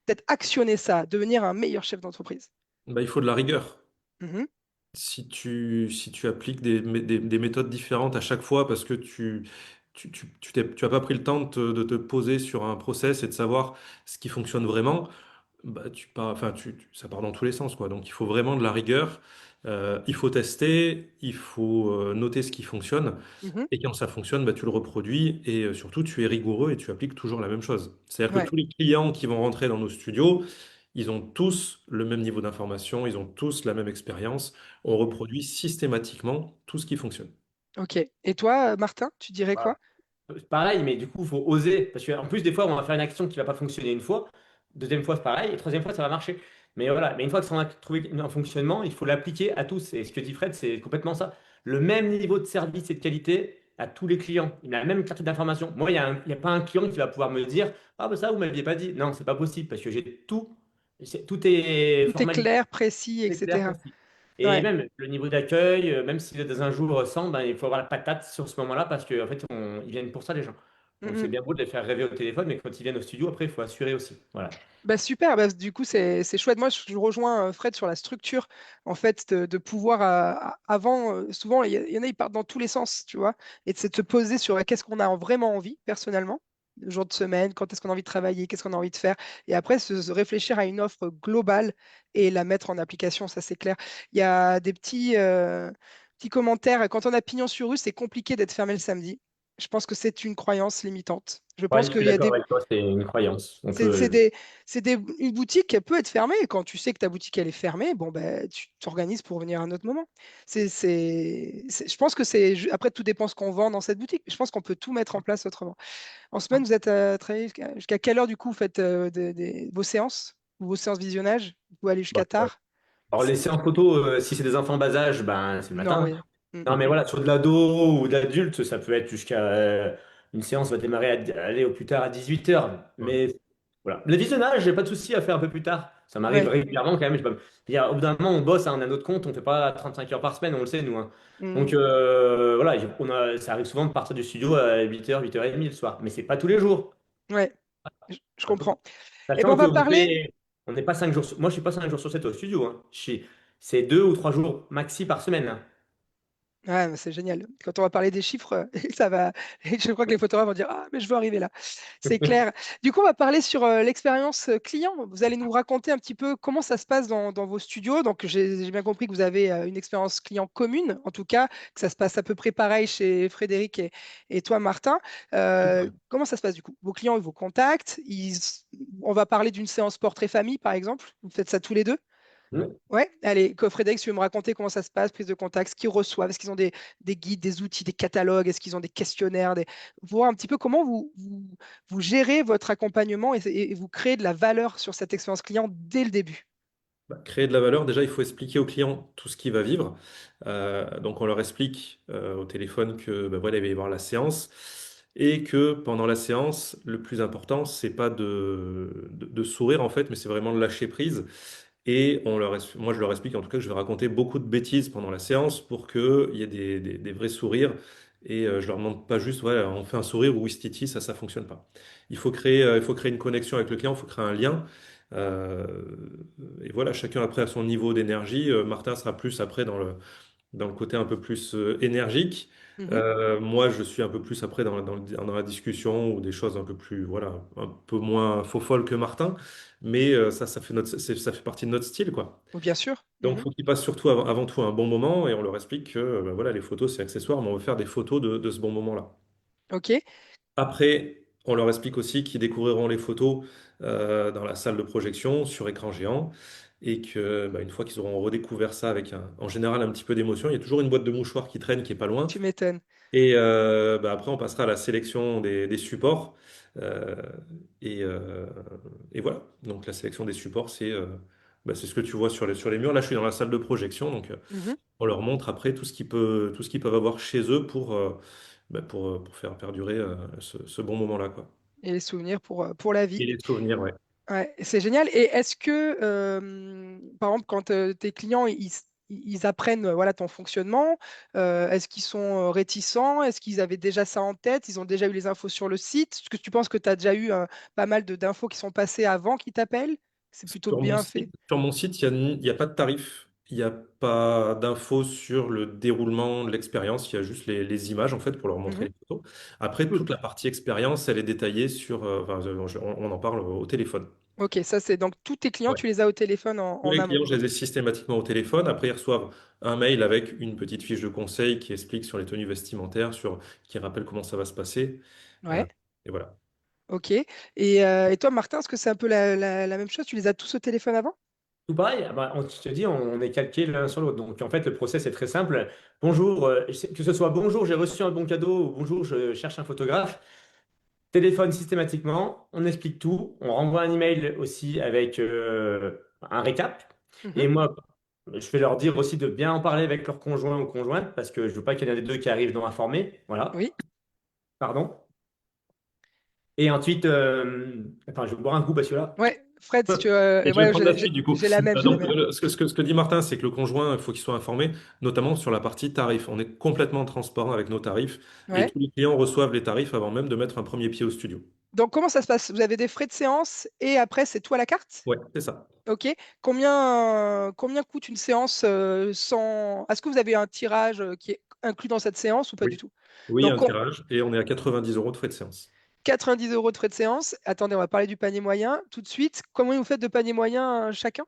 peut-être actionner ça, devenir un meilleur chef d'entreprise. Bah, il faut de la rigueur. Mhm. Si tu appliques des méthodes différentes à chaque fois parce que tu as pas pris le temps de te poser sur un process et de savoir ce qui fonctionne vraiment, bah, enfin, ça part dans tous les sens, quoi. Donc, il faut vraiment de la rigueur. Il faut tester, il faut noter ce qui fonctionne. Mhm. Et quand ça fonctionne, bah, tu le reproduis. Et surtout, tu es rigoureux et tu appliques toujours la même chose. C'est-à-dire que Ouais, tous les clients qui vont rentrer dans nos studios, ils ont tous le même niveau d'information, ils ont tous la même expérience. On reproduit systématiquement tout ce qui fonctionne. ok. Et toi, Martin, tu dirais quoi? Voilà. Pareil, mais du coup, il faut oser. Parce qu'en plus, des fois, on va faire une action qui ne va pas fonctionner une fois. Deuxième fois, c'est pareil. Et troisième fois, ça va marcher. Mais voilà. Mais une fois que ça a trouvé un fonctionnement, il faut l'appliquer à tous. Et ce que dit Fred, c'est complètement ça. Le même niveau de service et de qualité à tous les clients. Il a la même clarté d'information. Moi, il y a pas un client qui va pouvoir me dire, ah, bah ça, vous ne m'aviez pas dit. Non, c'est pas possible parce que j'ai tout. Tout est Tout est formalisé, clair, précis, c'est clair, etc. précis. Et Ouais, même le niveau d'accueil, même s'il est dans un jour sans, ben, il faut avoir la patate sur ce moment-là parce qu'en fait, ils viennent pour ça, les gens. Donc c'est bien beau de les faire rêver au téléphone, mais quand ils viennent au studio, après, il faut assurer aussi. Voilà. Bah super, bah, du coup c'est chouette. Moi je rejoins Fred sur la structure en fait de pouvoir avant souvent il y en a ils partent dans tous les sens, tu vois, et de se te poser sur qu'est-ce qu'on a vraiment envie personnellement, le jour de semaine, quand est-ce qu'on a envie de travailler, qu'est-ce qu'on a envie de faire, et après se réfléchir à une offre globale et la mettre en application, ça c'est clair. Il y a des petits commentaires. Quand on a pignon sur rue, c'est compliqué d'être fermé le samedi. Je pense que c'est une croyance limitante. Je Ouais, pense je qu'il suis y a d'accord des avec toi, c'est une croyance. On c'est peut. une boutique qui peut être fermée. Et quand tu sais que ta boutique elle est fermée, bon ben tu t'organises pour venir à un autre moment. Je pense que après tout dépend ce qu'on vend dans cette boutique. Je pense qu'on peut tout mettre en place autrement. En semaine, vous êtes à travailler jusqu'à quelle heure du coup vous faites vos séances ou vos séances visionnage? Vous allez jusqu'à Bon, tard? alors, les C'est- séances photo, si c'est des enfants bas âge, ben, c'est le Non, matin. oui. Mm. Non, mais voilà, sur de l'ado ou de l'adulte, ça peut être jusqu'à. Une séance va démarrer aller au plus tard à 18h. Ouais. Mais voilà. Le visionnage, j'ai pas de souci à faire un peu plus tard. Ça m'arrive Ouais. régulièrement quand même. Au bout d'un moment, on bosse, hein, on a notre compte, on fait pas 35 heures par semaine, on le sait, nous, hein. Mm. Donc voilà, ça arrive souvent de partir du studio à 8h, 8h30 le soir. Mais c'est pas tous les jours. Ouais. Je comprends. Eh ben, Sachant on va qu'on parler. fait. On n'est pas 5 jours. Moi, je suis pas 5 jours sur 7 au studio, hein. C'est 2 ou 3 jours maxi par semaine, hein. Ouais, mais c'est génial. Quand on va parler des chiffres, ça va. Je crois que les photographes vont dire ah, mais je veux arriver là. C'est clair. Du coup, on va parler sur l'expérience client. Vous allez nous raconter un petit peu comment ça se passe dans vos studios. Donc, j'ai bien compris que vous avez une expérience client commune, en tout cas, que ça se passe à peu près pareil chez Frédéric et toi, Martin. Comment ça se passe du coup? Vos clients, ils vous contactent. On va parler d'une séance portrait famille, par exemple. Vous faites ça tous les deux? Mm. Ouais, allez, Frédéric, si tu veux me raconter comment ça se passe, prise de contact, ce qu'ils reçoivent, est-ce qu'ils ont des guides, des outils, des catalogues, est-ce qu'ils ont des questionnaires, voir un petit peu comment vous gérez votre accompagnement et vous créez de la valeur sur cette expérience client dès le début. Bah, créer de la valeur, déjà, il faut expliquer au client tout ce qu'il va vivre. Donc, on leur explique au téléphone que bah, voilà, il va y avoir la séance et que pendant la séance, le plus important, c'est pas de sourire en fait, mais c'est vraiment de lâcher prise. Et moi, je leur explique en tout cas que je vais raconter beaucoup de bêtises pendant la séance pour qu'il y ait des vrais sourires. Et je leur demande pas juste, voilà, on fait un sourire ou Wistiti, ça fonctionne pas. Il faut créer une connexion avec le client, il faut créer un lien. Euh, et voilà, chacun après à son niveau d'énergie. Martin sera plus après dans le côté un peu plus énergique. Mhm. Moi, je suis un peu plus après dans la discussion ou des choses un peu plus, voilà, un peu moins faux-folles que Martin. Mais ça fait ça fait partie de notre style, quoi. Ou bien sûr. Donc, il Mhm. faut qu'ils passent surtout avant tout un bon moment et on leur explique que voilà, les photos, c'est accessoire, mais on veut faire des photos de ce bon moment-là. OK. Après, on leur explique aussi qu'ils découvriront les photos dans la salle de projection sur écran géant et que bah, une fois qu'ils auront redécouvert ça avec en général un petit peu d'émotion, il y a toujours une boîte de mouchoirs qui traîne qui est pas loin. Tu m'étonnes. Et bah, après, on passera à la sélection des supports. Euh, et, euh, et voilà. Donc la sélection des supports, c'est ce que tu vois sur les murs. Là, je suis dans la salle de projection, donc Mhm. on leur montre après tout ce qu'ils peuvent avoir chez eux pour faire perdurer ce bon moment-là, quoi. Et les souvenirs pour la vie. Et les souvenirs, ouais. Ouais, c'est génial. Et est-ce que, par exemple, quand tes clients ils apprennent voilà, ton fonctionnement, est-ce qu'ils sont réticents? Est-ce qu'ils avaient déjà ça en tête? Ils ont déjà eu les infos sur le site? Est-ce que tu penses que tu as déjà eu pas mal d'infos qui sont passées avant qu'ils t'appellent? C'est plutôt Sur mon bien site, fait. sur mon site, il y a pas de tarif, il n'y a pas d'infos sur le déroulement de l'expérience, il y a juste les images en fait pour leur montrer Mhm. les photos. Après, Cool. toute la partie expérience, elle est détaillée enfin, on en parle au téléphone. Ok, ça c'est donc tous tes clients, Ouais. tu les as au téléphone Tous en les amont. clients, je les ai systématiquement au téléphone. Après, ils reçoivent un mail avec une petite fiche de conseil qui explique sur les tenues vestimentaires, qui rappelle comment ça va se passer. Euh, Ouais, et voilà. ok. Et toi, Martin, est-ce que c'est un peu la même chose? Tu les as tous au téléphone avant? Tout pareil, ah bah, je te dis, on est calqué l'un sur l'autre. Donc en fait, le process est très simple. Bonjour, que ce soit bonjour, j'ai reçu un bon cadeau ou bonjour, je cherche un photographe. Téléphone systématiquement, on explique tout. On renvoie un email aussi avec un récap. Mhm. Et moi, je vais leur dire aussi de bien en parler avec leur conjoint ou conjointe parce que je veux pas qu'il y en ait des deux qui arrivent non informés. Voilà. Oui. Pardon. Et ensuite, enfin, je vais boire un coup parce que là. Ouais, Fred, si tu veux, Et je vais ouais, prendre la suite du coup. j'ai la même, j'ai la Donc, même. ce que dit Martin, c'est que le conjoint, il faut qu'il soit informé, notamment sur la partie tarif. On est complètement transparent avec nos tarifs et Ouais. tous les clients reçoivent les tarifs avant même de mettre un premier pied au studio. Donc, comment ça se passe? Vous avez des frais de séance et après, c'est tout à la carte? Ouais, c'est ça. Ok. Combien coûte une séance sans... Est-ce que vous avez un tirage qui est inclus dans cette séance ou pas du Oui. tout? Oui, Donc, un tirage et on est à 90 € de frais de séance. 90 euros de frais de séance. Attendez, on va parler du panier moyen tout de suite. Comment vous faites de panier moyen chacun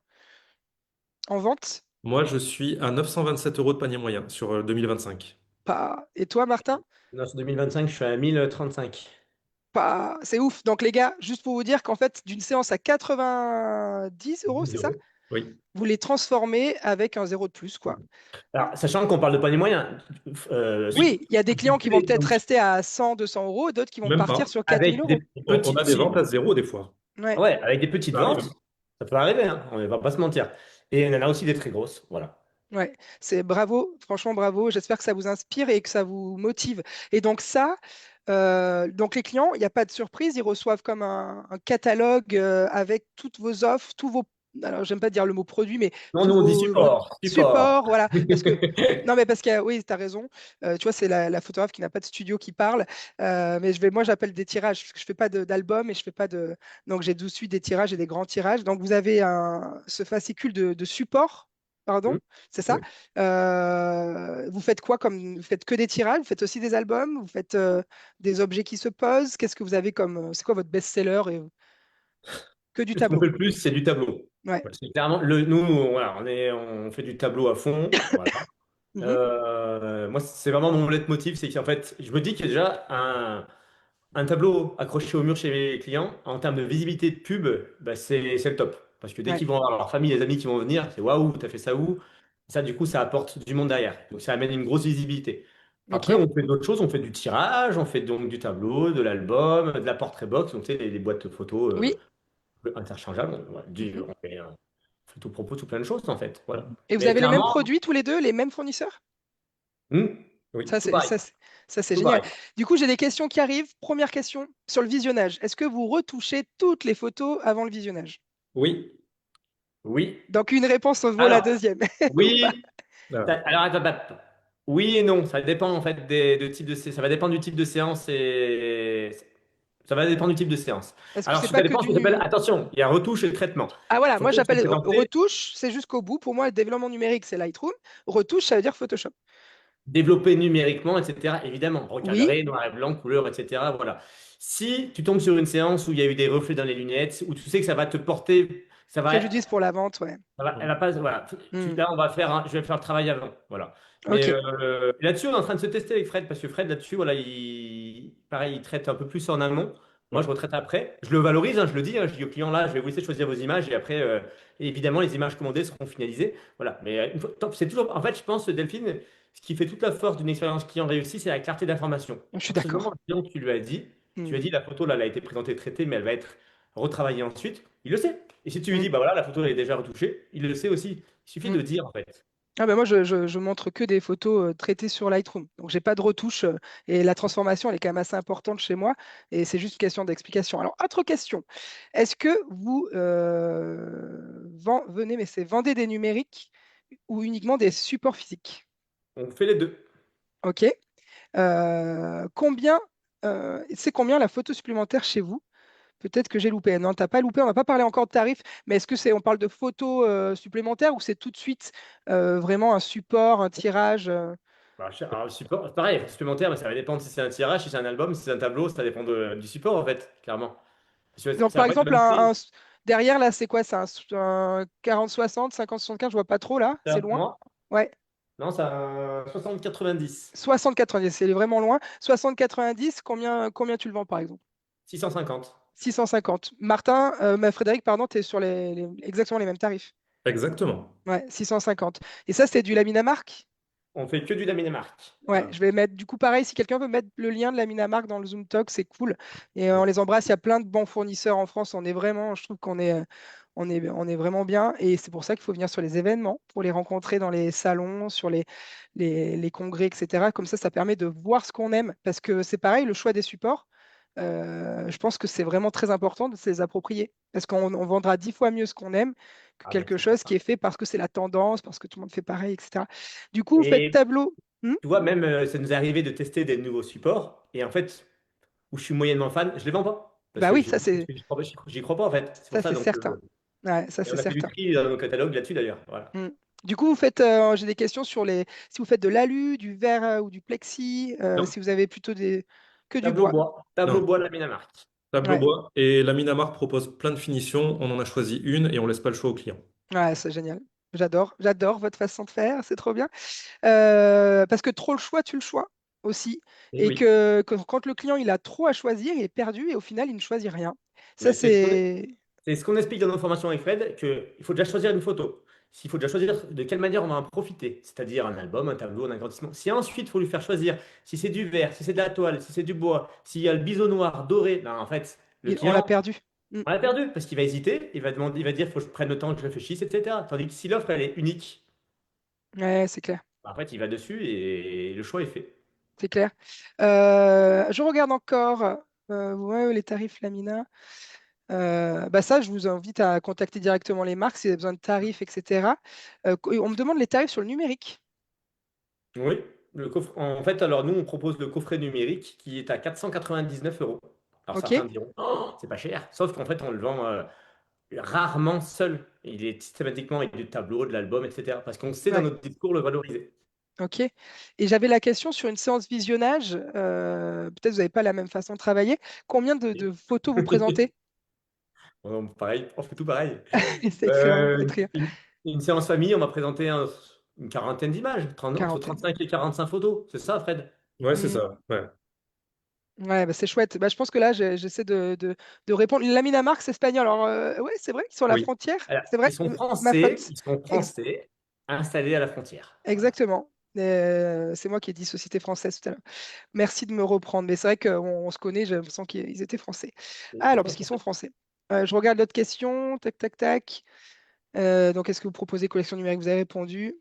en vente? Moi, je suis à 927 € de panier moyen sur 2025. Pas. Et toi, Martin? Non, sur 2025, je suis à 1035. Pas. C'est ouf. Donc, les gars, juste pour vous dire qu'en fait, d'une séance à 90 euros, 10 c'est ça? euros. Oui. Vous les transformez avec un zéro de plus, quoi. Alors, sachant qu'on parle de panier moyen, Oui, il y a des clients qui vont peut-être donc, rester à 100, 200 euros, d'autres qui vont Même partir pas. sur 4000 avec euros. des On a petites, des si, ventes à zéro des fois. Ouais. ouais, avec des petites Ça arrive. ventes, ça peut arriver, hein, on ne va pas se mentir. Et on en a aussi des très grosses, voilà. Ouais, c'est bravo, franchement bravo. J'espère que ça vous inspire et que ça vous motive. Et donc ça, donc les clients, il n'y a pas de surprise, ils reçoivent comme un catalogue avec toutes vos offres, tous vos, alors j'aime pas dire le mot produit, mais Non, tous nous, on dit vos support, support. supports, voilà. Parce que non, mais parce que oui, tu as raison. Tu vois, c'est la photographe qui n'a pas de studio qui parle. Mais moi, j'appelle des tirages, parce que je fais pas d'album et je fais pas de. Donc j'ai tout de suite des tirages et des grands tirages. Donc vous avez ce fascicule de support. Pardon, Hmm, c'est ça. oui. Vous faites quoi comme vous faites que des tirages, vous faites aussi des albums, vous faites des objets qui se posent. Qu'est-ce que vous avez comme c'est quoi votre best-seller et que du Ce qu'on fait tableau? le plus, c'est du tableau. Ouais. Parce que clairement, nous, voilà, on fait du tableau à fond. Voilà. Mhm. Moi, c'est vraiment mon leitmotiv, c'est qu'en fait, je me dis qu'il y a déjà un tableau accroché au mur chez les clients, en termes de visibilité de pub, bah, c'est le top. Parce que dès Ouais. qu'ils vont avoir leur famille, les amis qui vont venir, c'est waouh, t'as fait ça où? Ça, du coup, ça apporte du monde derrière. Donc, ça amène une grosse visibilité. Après, Ok. on fait d'autres choses, on fait du tirage, on fait donc du tableau, de l'album, de la portrait box, donc tu sais, les boîtes photos Oui. interchangeables. Mhm. On fait tout propos, tout plein de choses en fait. Voilà. Et vous Mais avez les mêmes clairement, produits tous les deux, les mêmes fournisseurs? hmm, oui, Ça, tout c'est pareil. ça, ça, c'est Tout génial. pareil. Du coup, j'ai des questions qui arrivent. Première question sur le visionnage. Est-ce que vous retouchez toutes les photos avant le visionnage? Oui. Oui. Donc, une réponse vaut la Alors, deuxième. Ou pas? oui. Ah. Alors, attends, attends. Oui et non. Ça dépend en fait de type de ça va dépendre du type de séance et ça va dépendre du type de séance. Est-ce que Alors, c'est ça pas que dépend ce du que j'appelle, nu? attention, il y a retouche et traitement. Ah voilà, Il faut moi bien se j'appelle présenter. retouche, c'est jusqu'au bout. Pour moi, le développement numérique, c'est Lightroom. Retouche, ça veut dire Photoshop. Développer numériquement, etc. Évidemment, Oui, recadrer, noir et blanc, couleur, etc. Voilà. Si tu tombes sur une séance où il y a eu des reflets dans les lunettes, où tu sais que ça va te porter, préjudice pour la vente, ouais. elle va pas, voilà. Hmm. Là, je vais faire le travail avant, voilà. Mais Ok. là-dessus, on est en train de se tester avec Fred, parce que Fred, là-dessus, voilà, pareil, il traite un peu plus en amont. Moi, je Ouais. retraite après. Je le valorise, hein, je le dis, hein, je dis au client, là, je vais vous laisser choisir vos images, et après, évidemment, les images commandées seront finalisées. Voilà. Mais c'est toujours, en fait, je pense, Delphine, ce qui fait toute la force d'une expérience client réussie, c'est la clarté d'information. Je À suis partir du moment d'accord. où le client, tu lui as dit, tu Hmm. lui as dit, la photo, là, elle a été présentée, traitée, mais elle va être retravaillée ensuite, il le sait. Et si tu lui Hmm. dis, bah voilà, la photo, elle est déjà retouchée, il le sait aussi. Il suffit Hmm. de dire, en fait. Ah ben moi, je montre que des photos traitées sur Lightroom. Donc, j'ai pas de retouche et la transformation, elle est quand même assez importante chez moi. Et c'est juste une question d'explication. Alors, autre question. Est-ce que vous venez, mais c'est vendez des numériques ou uniquement des supports physiques? On fait les deux. OK. Combien, c'est combien la photo supplémentaire chez vous? Peut-être que j'ai loupé. Non, t'as pas loupé. On n'a pas parlé encore de tarifs, mais est-ce que on parle de photos supplémentaires ou c'est tout de suite vraiment un support, un tirage Bah, alors, le support, pareil, supplémentaire, mais ça va dépendre si c'est un tirage, si c'est un album, si c'est un tableau, ça dépend du support, en fait, clairement. Parce que Donc, ça va par pas être le exemple, même prix. derrière, là, c'est quoi? C'est un 40-60, 50-75, je vois pas trop là. C'est Ça, loin? moi, Ouais. non, ça a un 60-90. 60-90, c'est vraiment loin. 60-90, combien tu le vends par exemple? 650. 650. Martin, Frédéric, pardon, tu es sur exactement les mêmes tarifs. Exactement. Ouais, 650. Et ça, c'est du Laminamark? On fait que du Daminemark. Ouais, Voilà. je vais mettre, du coup, pareil, si quelqu'un veut mettre le lien de Laminamark dans le Zoom Talk, c'est cool. Et on les embrasse, il y a plein de bons fournisseurs en France. On est vraiment, je trouve qu'on est, on est vraiment bien. Et c'est pour ça qu'il faut venir sur les événements, pour les rencontrer dans les salons, sur les congrès, etc. Comme ça permet de voir ce qu'on aime. Parce que c'est pareil, le choix des supports. Je pense que c'est vraiment très important de se les approprier parce qu'on vendra 10 fois mieux ce qu'on aime que Ah ben, quelque c'est chose qui certain. est fait parce que c'est la tendance, parce que tout le monde fait pareil, etc. Du coup, vous faites Et tableau. Hmm. tu vois, même ça nous est arrivé de tester des nouveaux supports. Et en fait, où je suis moyennement fan, je les vends pas. Parce Bah que oui, j'y crois pas en fait. C'est pour ça ça c'est donc. certain. Ouais, ça Et c'est on a fait du certain. tri dans nos catalogues là-dessus d'ailleurs. Voilà. Hmm. Du coup, j'ai des questions sur si vous faites de l'alu, du verre ou du plexi, Non, si vous avez plutôt que du tableau bois. bois. Tableau Non, bois, la Minamarque. tableau Ouais, bois. Et la Minamark propose plein de finitions. On en a choisi une et on laisse pas le choix au client. ouais, c'est génial. J'adore votre façon de faire, c'est trop bien. Parce que trop le choix, tu le choix aussi. Et Et oui. que quand le client il a trop à choisir, il est perdu et au final, il ne choisit rien. Ça, Mais c'est. c'est ce qu'on explique dans nos formations avec Fred, qu'il faut déjà choisir une photo. S'il faut déjà choisir de quelle manière on va en profiter, c'est-à-dire un album, un tableau, un agrandissement. Si ensuite il faut lui faire choisir si c'est du verre, si c'est de la toile, si c'est du bois, s'il y a le biseau noir, doré, ben en fait, le On l'a client, perdu. Mm. on l'a perdu parce qu'il va hésiter, il va demander, il va dire, il faut que je prenne le temps que je réfléchisse, etc. Tandis que si l'offre elle est unique, Ouais, c'est clair. ben, en fait, il va dessus et le choix est fait. C'est clair. Je regarde encore ouais, les tarifs Lamina. Bah ça, je vous invite à contacter directement les marques si vous avez besoin de tarifs, etc. On me demande les tarifs sur le numérique. Oui, en fait, alors nous, on propose le coffret numérique qui est à 499 euros. Alors OK? certains diront, oh, c'est pas cher. Sauf qu'en fait, on le vend rarement seul. Il est systématiquement avec du tableau, de l'album, etc. Parce qu'on sait dans Ouais. notre discours le valoriser. OK. Et j'avais la question sur une séance visionnage. Peut-être vous n'avez pas la même façon de travailler. Combien de photos vous présentez? Pareil, on fait tout pareil. C'est excellent, ça me fait Euh, rire. une, une séance famille, on m'a présenté une quarantaine d'images, entre Quarantaine. 35 et 45 photos. C'est ça, Fred? Ouais, c'est Hmm. ça. Ouais. Ouais, bah, c'est chouette. Bah, je pense que là, j'essaie de répondre. La Minamarque, c'est espagnol. Alors, ouais, c'est vrai, sur la Oui. frontière. Alors, C'est vrai, ma faute. ils sont Ex- français, installés à la frontière. Voilà. exactement. C'est moi qui ai dit société française tout à l'heure. Merci de me reprendre. Mais c'est vrai qu'on se connaît, j'ai l'impression qu'ils étaient français. Ah, Ils alors, sont parce qu'ils sont français. français. Je regarde l'autre question. Tac, tac, tac. Donc, est-ce que vous proposez collection numérique? Vous avez répondu.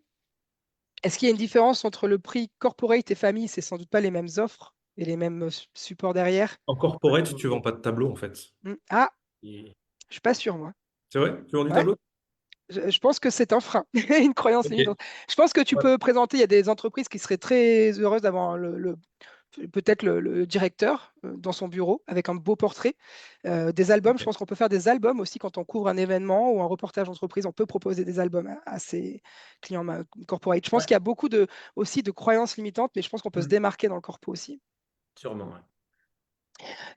Est-ce qu'il y a une différence entre le prix corporate et famille? C'est sans doute pas les mêmes offres et les mêmes supports derrière. En corporate, tu vends pas de tableau, en fait. Ah, Et- je suis pas sûre, moi. C'est vrai? Tu vends du Ouais, tableau? je pense que c'est un frein, une croyance Ok. limitante. Je pense que tu Ouais. peux présenter, il y a des entreprises qui seraient très heureuses d'avoir peut-être le directeur dans son bureau avec un beau portrait. Des albums, je Ok. pense qu'on peut faire des albums aussi quand on couvre un événement ou un reportage d'entreprise. On peut proposer des albums à ses clients corporate. Je pense Ouais. qu'il y a beaucoup aussi de croyances limitantes, mais je pense qu'on peut se Mm. démarquer dans le corpo aussi. Sûrement, ouais.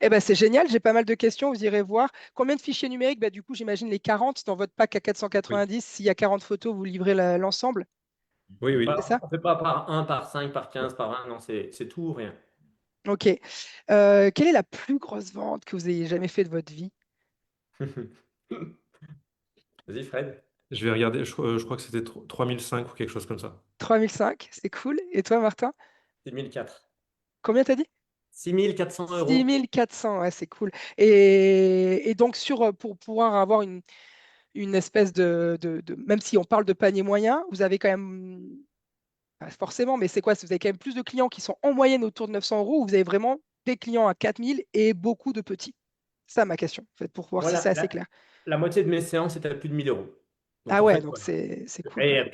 Eh ben, c'est génial, j'ai pas mal de questions, vous irez voir. Combien de fichiers numériques? Bah, du coup, j'imagine les 40 dans votre pack à Oui. 490. S'il y a 40 photos, vous livrez l'ensemble, Oui, c'est oui. ça? On fait pas par un, par 5, par 15, par 20. Non, c'est tout ou rien. Ok. Quelle est la plus grosse vente que vous ayez jamais fait de votre vie? Vas-y, Fred. Je vais regarder. Je crois que c'était 3005 ou quelque chose comme ça. 3005, c'est cool. Et toi, Martin? 6004. Combien t'as dit? 6400 euros. 6400, ouais, c'est cool. Et donc, pour pouvoir avoir une espèce même si on parle de panier moyen, vous avez quand même, pas forcément, mais c'est quoi? Vous avez quand même plus de clients qui sont en moyenne autour de 900 euros ou vous avez vraiment des clients à 4000 et beaucoup de petits? C'est ça ma question, en fait, pour voir si c'est Voilà, assez clair. la moitié de mes séances est à plus de 1000 euros. Donc Ah en ouais, fait, donc voilà. c'est cool, Et ouais. à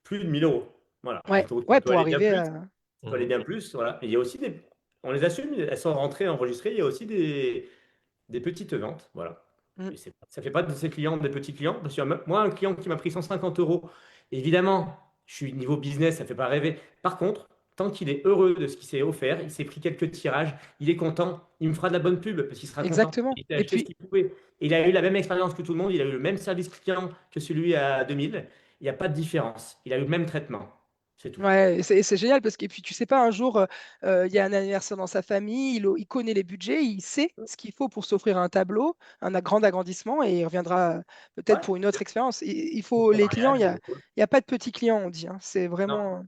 plus de 1000 euros. Voilà. Ouais, Ça ouais, peut pour aller bien arriver plus. à. Ça peut aller Mhm. bien plus. Voilà. Et il y a aussi des. On les assume, elles sont rentrées, enregistrées. Il y a aussi des petites ventes. Voilà. Mm. Et ça fait pas de ces clients des petits clients. Parce que moi, un client qui m'a pris 150 euros, évidemment, je suis niveau business, ça fait pas rêver. Par contre, tant qu'il est heureux de ce qu'il s'est offert, il s'est pris quelques tirages, il est content, il me fera de la bonne pub parce qu'il sera content. Exactement. Il a Et acheté ce puis, qu'il pouvait. Et il a eu la même expérience que tout le monde, il a eu le même service client que celui à 2000. Il n'y a pas de différence. Il a eu le même traitement. C'est tout. ouais, et c'est génial parce que et puis tu sais pas, un jour, il y a un anniversaire dans sa famille, il connaît les budgets, il sait ce qu'il faut pour s'offrir un tableau, grand agrandissement, et il reviendra peut-être Ouais. pour une autre expérience. Il Pour faut son les clients, mariage. il y a pas de petits clients, on dit, hein. Non,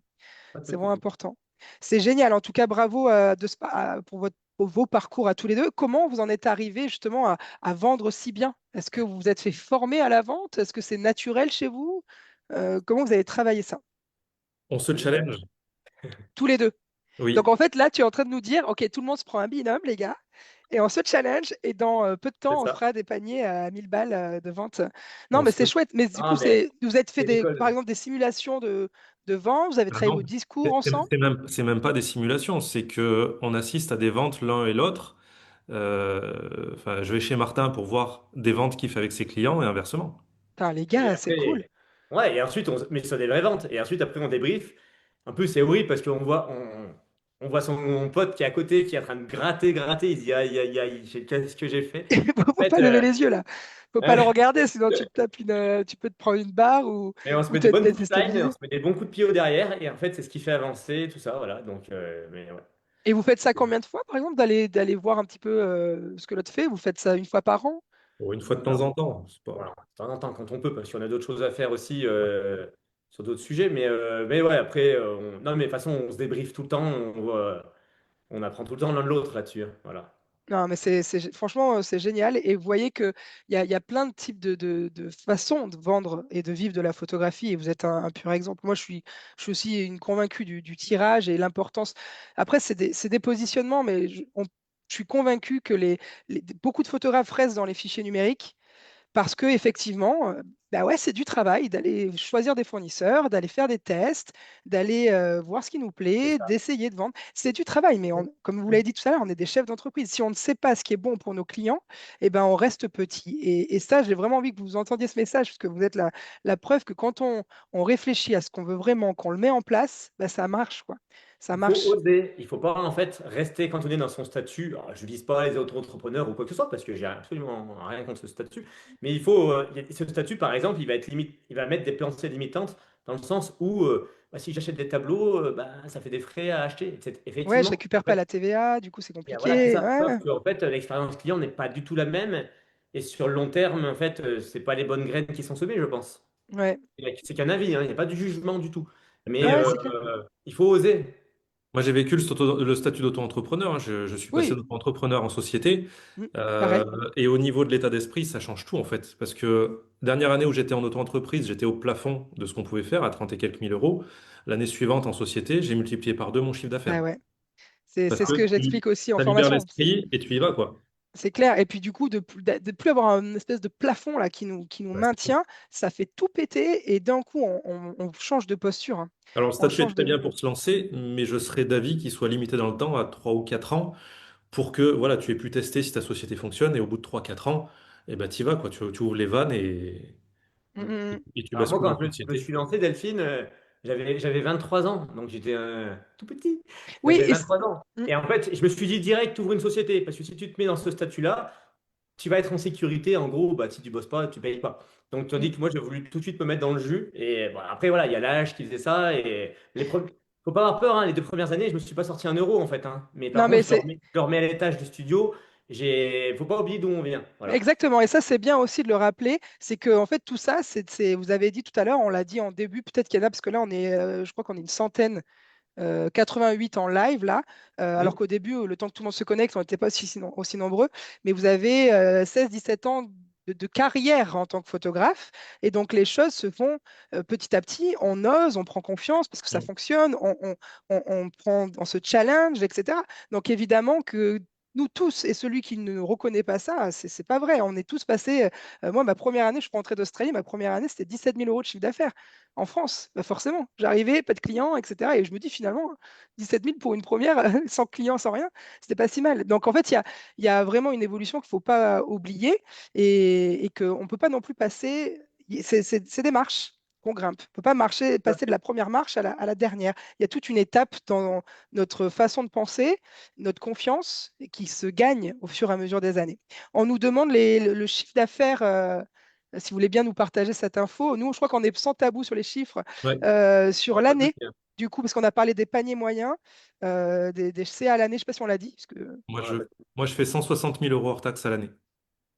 pas de C'est petit vraiment client. important. C'est génial. En tout cas, bravo pour vos parcours à tous les deux. Comment vous en êtes arrivé justement à vendre si bien? Est-ce que vous vous êtes fait former à la vente? Est-ce que c'est naturel chez vous? Comment vous avez travaillé ça? On se challenge. Tous les deux. Donc Oui. en fait, là, tu es en train de nous dire, OK, tout le monde se prend un binôme, les gars, et on se challenge et dans peu de C'est temps, on ça. fera des paniers à 1000 balles de vente. Non, On mais se c'est fait. chouette. Mais du coup, Ah, mais vous avez fait c'est par l'école. exemple des simulations de vente, vous avez Ah travaillé vos non, discours ensemble. c'est même pas des simulations, c'est que on assiste à des ventes l'un et l'autre. Enfin, je vais chez Martin pour voir des ventes qu'il fait avec ses clients et inversement. Putain, les Et gars, c'est cool. après, ouais, et ensuite, mais sur des vraies ventes. Et ensuite, après, on débrief. En plus, c'est horrible parce on voit son pote qui est à côté, qui est en train de gratter, gratter. Il se dit, aïe, aïe, aïe, qu'est-ce que j'ai fait? Faut En fait, pas lever les yeux là. Faut pas le regarder, sinon tu te tapes tu peux te prendre une barre mais on se ou met te des bonnes punchlines, on déstabiliser. se met des bons coups de pied au derrière. Et en fait, c'est ce qui fait avancer, tout ça. Voilà. Donc, mais ouais. Et vous faites ça combien de fois, par exemple, d'aller voir un petit peu ce que l'autre fait? Vous faites ça une fois par an? Bon, une fois de temps Non, en temps, c'est pas. voilà, de temps en temps, quand on peut, parce qu'on a d'autres choses à faire aussi sur d'autres sujets. Mais ouais, après, non, mais de toute façon, on se débriefe tout le temps. On apprend tout le temps l'un de l'autre là-dessus, hein. Voilà. Non, mais franchement, c'est génial. Et vous voyez qu'il y a plein de types de façons de vendre et de vivre de la photographie. Et vous êtes un pur exemple. Moi, je suis aussi une convaincue du tirage et l'importance. Après, c'est des positionnements, mais je suis convaincue que beaucoup de photographes restent dans les fichiers numériques parce que effectivement, bah ouais, c'est du travail d'aller choisir des fournisseurs, d'aller faire des tests, d'aller voir ce qui nous C'est plaît, ça. d'essayer de vendre. C'est du travail, mais comme vous l'avez dit tout à l'heure, on est des chefs d'entreprise. Si on ne sait pas ce qui est bon pour nos clients, eh ben, on reste petit. Et ça, j'ai vraiment envie que vous entendiez ce message, parce que vous êtes la preuve que quand on réfléchit à ce qu'on veut vraiment, qu'on le met en place, bah, ça marche, quoi. Ça Il faut marche. oser. Il ne faut pas en fait rester cantonné dans son statut. Alors, je ne vise pas les autres entrepreneurs ou quoi que ce soit parce que j'ai absolument rien contre ce statut. Mais ce statut, par exemple, il va être limite, il va mettre des pensées limitantes dans le sens où bah, si j'achète des tableaux, bah, ça fait des frais à acheter. Ouais, je Effectivement, en récupère pas fait, la TVA, du coup, c'est voilà, c'est compliqué. ça. Ouais, Sauf ouais. que en fait, l'expérience client n'est pas du tout la même. Et sur le long terme, en fait, c'est pas les bonnes graines qui sont semées, je pense. Ouais, C'est qu'un avis, hein, il n'y a pas de jugement du tout. Mais ouais, c'est clair. il faut oser. Moi, j'ai vécu le statut d'auto-entrepreneur, hein. Je suis passé Oui, d'auto-entrepreneur en société. mm, Euh, pareil. et au niveau de l'état d'esprit, ça change tout, en fait. Parce que dernière année où j'étais en auto-entreprise, j'étais au plafond de ce qu'on pouvait faire, à 30 et quelques mille euros. L'année suivante, en société, j'ai multiplié par deux mon chiffre d'affaires. Bah ouais. Parce C'est ce que que j'explique aussi en ça libère formation. l'esprit et tu y vas, quoi. C'est clair. Et puis du coup, de plus avoir une espèce de plafond là qui nous Ouais, c'est tout. maintient, ça fait tout péter et d'un coup, on change de posture, hein. Alors, le On statut est change très de. bien pour se lancer, mais je serais d'avis qu'il soit limité dans le temps à 3 ou 4 ans pour que voilà, tu aies pu tester si ta société fonctionne. Et au bout de 3 4 ans, eh ben, tu y vas, quoi. Tu ouvres les vannes Mm, mm, mm. et tu Alors moi, bascules quand en je me société. suis lancé, Delphine, j'avais 23 ans, donc j'étais tout petit. Oui, J'avais 23 ans. mm. Et en fait, je me suis dit direct, ouvre une société, parce que si tu te mets dans ce statut-là, tu vas être en sécurité. En gros, bah, si tu bosses pas, tu payes pas. Donc, Mm. tandis que moi, j'ai voulu tout de suite me mettre dans le jus. Et bon, après, voilà, il y a l'âge qui faisait ça. Et faut pas avoir peur, hein, les 2 premières années, je me suis pas sorti un euro, en fait, hein. Mais par Non, contre, mais c'est je le remets à l'étage du studio. Faut pas oublier d'où on vient. Voilà. exactement. Et ça, c'est bien aussi de le rappeler. C'est que en fait, tout ça, vous avez dit tout à l'heure, on l'a dit en début, peut-être qu'il y en a, parce que là, je crois qu'on est une centaine 88 en live là, alors Hmm. qu'au début, le temps que tout le monde se connecte, on n'était pas aussi nombreux, mais vous avez 16-17 ans de carrière en tant que photographe, et donc les choses se font petit à petit, on ose, on prend confiance parce que ça Mm. fonctionne, on se challenge, etc. Donc évidemment que nous tous, et celui qui ne reconnaît pas ça, c'est pas vrai. On est tous passés. Moi, ma première année, je suis rentré d'Australie, ma première année, c'était 17 000 euros de chiffre d'affaires en France, bah forcément. J'arrivais, pas de clients, etc. Et je me dis finalement, 17 000 pour une première, sans clients, sans rien, c'était pas si mal. Donc en fait, il y a vraiment une évolution qu'il ne faut pas oublier et qu'on ne peut pas non plus passer. C'est des marches qu'on grimpe. On ne peut pas passer de la première marche à la dernière. Il y a toute une étape dans notre façon de penser, notre confiance qui se gagne au fur et à mesure des années. On nous demande le chiffre d'affaires. Si vous voulez bien nous partager cette info. Nous, je crois qu'on est sans tabou sur les chiffres Ouais. sur Ouais, pas de l'année. souci, hein. Du coup, parce qu'on a parlé des paniers moyens, des CA à l'année, je ne sais pas si on l'a dit, parce que Moi, Ouais, je, pas de moi, je fais 160 000 euros hors taxe à l'année.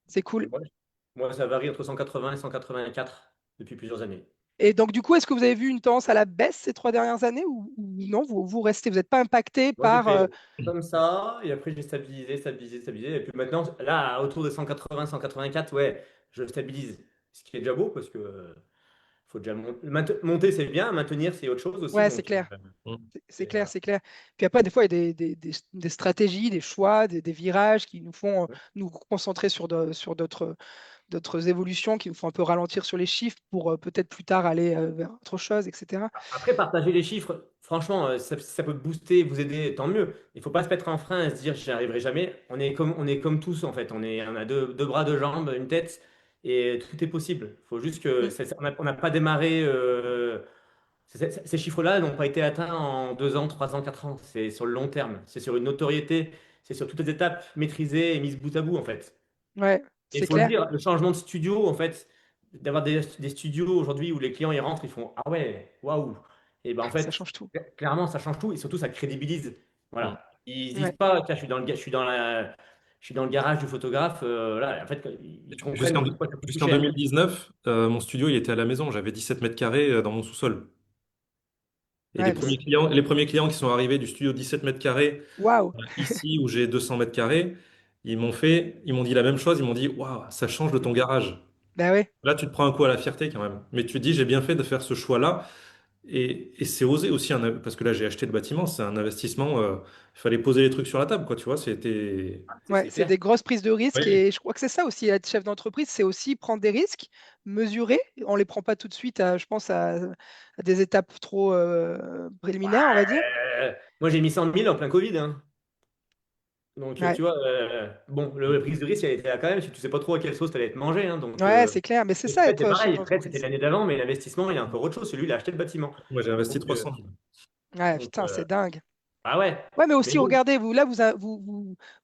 c'est cool. souci. Moi, ça varie entre 180 et 184 depuis plusieurs années. Et donc, du coup, est-ce que vous avez vu une tendance à la baisse ces 3 dernières années ou non, vous restez, vous n'êtes pas impacté Moi, j'ai par. fait comme ça, et après, j'ai stabilisé, stabilisé, stabilisé. Et puis maintenant, là, autour de 180, 184, ouais, je stabilise. Ce qui est déjà beau parce que faut déjà monter, c'est bien, maintenir, c'est autre chose aussi. Ouais, c'est Donc, clair. Mm. C'est clair, voilà. c'est clair. Puis après, des fois, il y a des stratégies, des choix, des virages qui nous font nous concentrer sur d'autres évolutions, qui nous font un peu ralentir sur les chiffres pour peut-être plus tard aller vers autre chose, etc. Après, partager les chiffres, franchement, ça peut booster, vous aider, tant mieux. Il faut pas se mettre un frein et se dire, j'y arriverai jamais. On est comme tous, en fait. On a deux bras, deux jambes, une tête, et tout est possible. Il faut juste que Mm. on n'a pas démarré. Ces chiffres-là n'ont pas été atteints en 2 ans, 3 ans, 4 ans. C'est sur le long terme. C'est sur une notoriété. C'est sur toutes les étapes maîtrisées et mises bout à bout, en fait. Ouais, Et il c'est faut le clair. dire, le changement de studio, en fait, d'avoir des studios aujourd'hui où les clients ils rentrent, ils font ah ouais, waouh. Et ben en Ça fait, change tout. clairement, ça change tout et surtout ça crédibilise. Mm. Voilà. Ils se disent Ouais. pas, tiens, je suis dans le garage du photographe. Là, en fait, ils comprennent Jusqu'en pourquoi ça coûte plus jusqu'en cher. 2019, mon studio, il était à la maison. J'avais 17 mètres carrés dans mon sous-sol. Et Ouais, mais les premiers clients qui sont arrivés du studio 17 mètres carrés, waouh. ici où j'ai 200 mètres carrés, ils m'ont dit la même chose. Ils m'ont dit, waouh, ça change de ton garage. Bah ouais, Là, tu te prends un coup à la fierté quand même. Mais tu te dis, j'ai bien fait de faire ce choix-là. Et c'est osé aussi, parce que là, j'ai acheté le bâtiment, c'est un investissement. Il fallait poser les trucs sur la table, quoi, tu vois. C'était. ouais, C'est c'est clair. des grosses prises de risques Oui. et je crois que c'est ça aussi, être chef d'entreprise, c'est aussi prendre des risques, mesurer. On les prend pas tout de suite, je pense, à des étapes trop préliminaires, on va dire. Moi, j'ai mis 100 000 en plein Covid, hein. Donc, Ouais, tu vois, bon, le prise de risque, elle était là quand même, si tu sais pas trop à quelle sauce tu allais être mangé, hein. Donc, ouais, c'est clair, mais c'est et ça Fred, c'est être chef pareil. Fred, c'était d'entreprise. l'année d'avant, mais l'investissement, il y a encore autre chose. Celui, il a acheté le bâtiment. Moi, j'ai investi Donc, 300 000. Ouais, donc, putain, c'est dingue. ah ouais. Ouais, mais Mais aussi, bon, regardez, vous, là,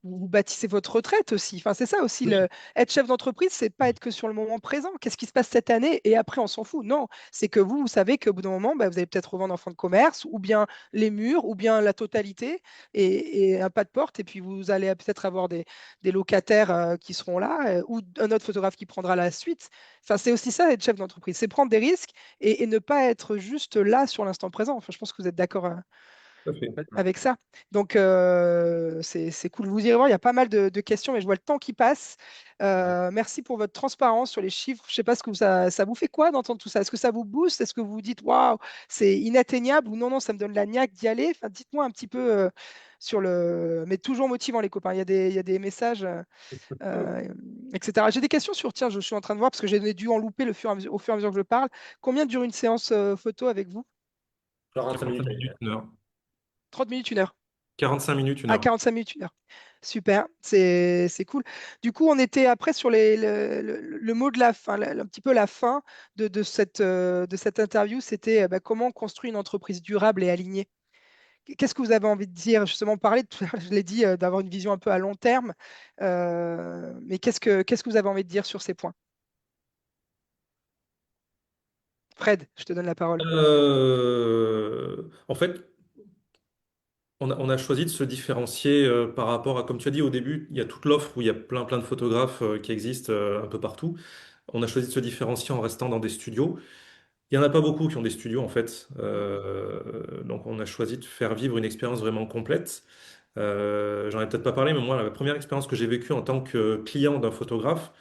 vous bâtissez votre retraite aussi. Enfin, c'est ça aussi, Oui. être chef d'entreprise, c'est pas être que sur le moment présent. Qu'est-ce qui se passe cette année et après, on s'en fout. Non, c'est que vous savez qu'au bout d'un moment, bah, vous allez peut-être revendre en fonds de commerce, ou bien les murs, ou bien la totalité, et un pas de porte. Et puis, vous allez peut-être avoir des locataires qui seront là, ou un autre photographe qui prendra la suite. Enfin, c'est aussi ça, être chef d'entreprise. C'est prendre des risques et ne pas être juste là sur l'instant présent. Enfin, je pense que vous êtes d'accord Tout à fait. complètement. avec ça. Donc, c'est cool. Vous irez voir, il y a pas mal de questions, mais je vois le temps qui passe. Ouais. Merci pour votre transparence sur les chiffres. Je ne sais pas ce que ça vous fait quoi d'entendre tout ça. Est-ce que ça vous booste? Est-ce que vous vous dites, waouh, c'est inatteignable ou non, non, ça me donne la niaque d'y aller? Enfin, dites-moi un petit peu sur le. Mais toujours motivant, les copains. Il y a des messages, euh, etc. J'ai des questions sur, tiens, je suis en train de voir parce que j'ai dû en louper au fur et à mesure que je parle. Combien dure une séance photo avec vous? 45 45 minutes. minutes, une heure. 30 minutes, 1 heure. 45 minutes, une À heure. 45 minutes, 1 heure. Super, c'est cool. Du coup, on était après sur le mot de la fin, un petit peu la fin de cette interview, c'était bah, comment on construit une entreprise durable et alignée. Qu'est-ce que vous avez envie de dire? Justement, parler, tout à l'heure, je l'ai dit, d'avoir une vision un peu à long terme. Mais qu'est-ce que vous avez envie de dire sur ces points? Fred, je te donne la parole. En fait, on a choisi de se différencier par rapport à, comme tu as dit au début, il y a toute l'offre où il y a plein, plein de photographes qui existent un peu partout. On a choisi de se différencier en restant dans des studios. Il n'y en a pas beaucoup qui ont des studios en fait. Donc on a choisi de faire vivre une expérience vraiment complète. J'en ai peut-être pas parlé, mais moi, la première expérience que j'ai vécue en tant que client d'un photographe,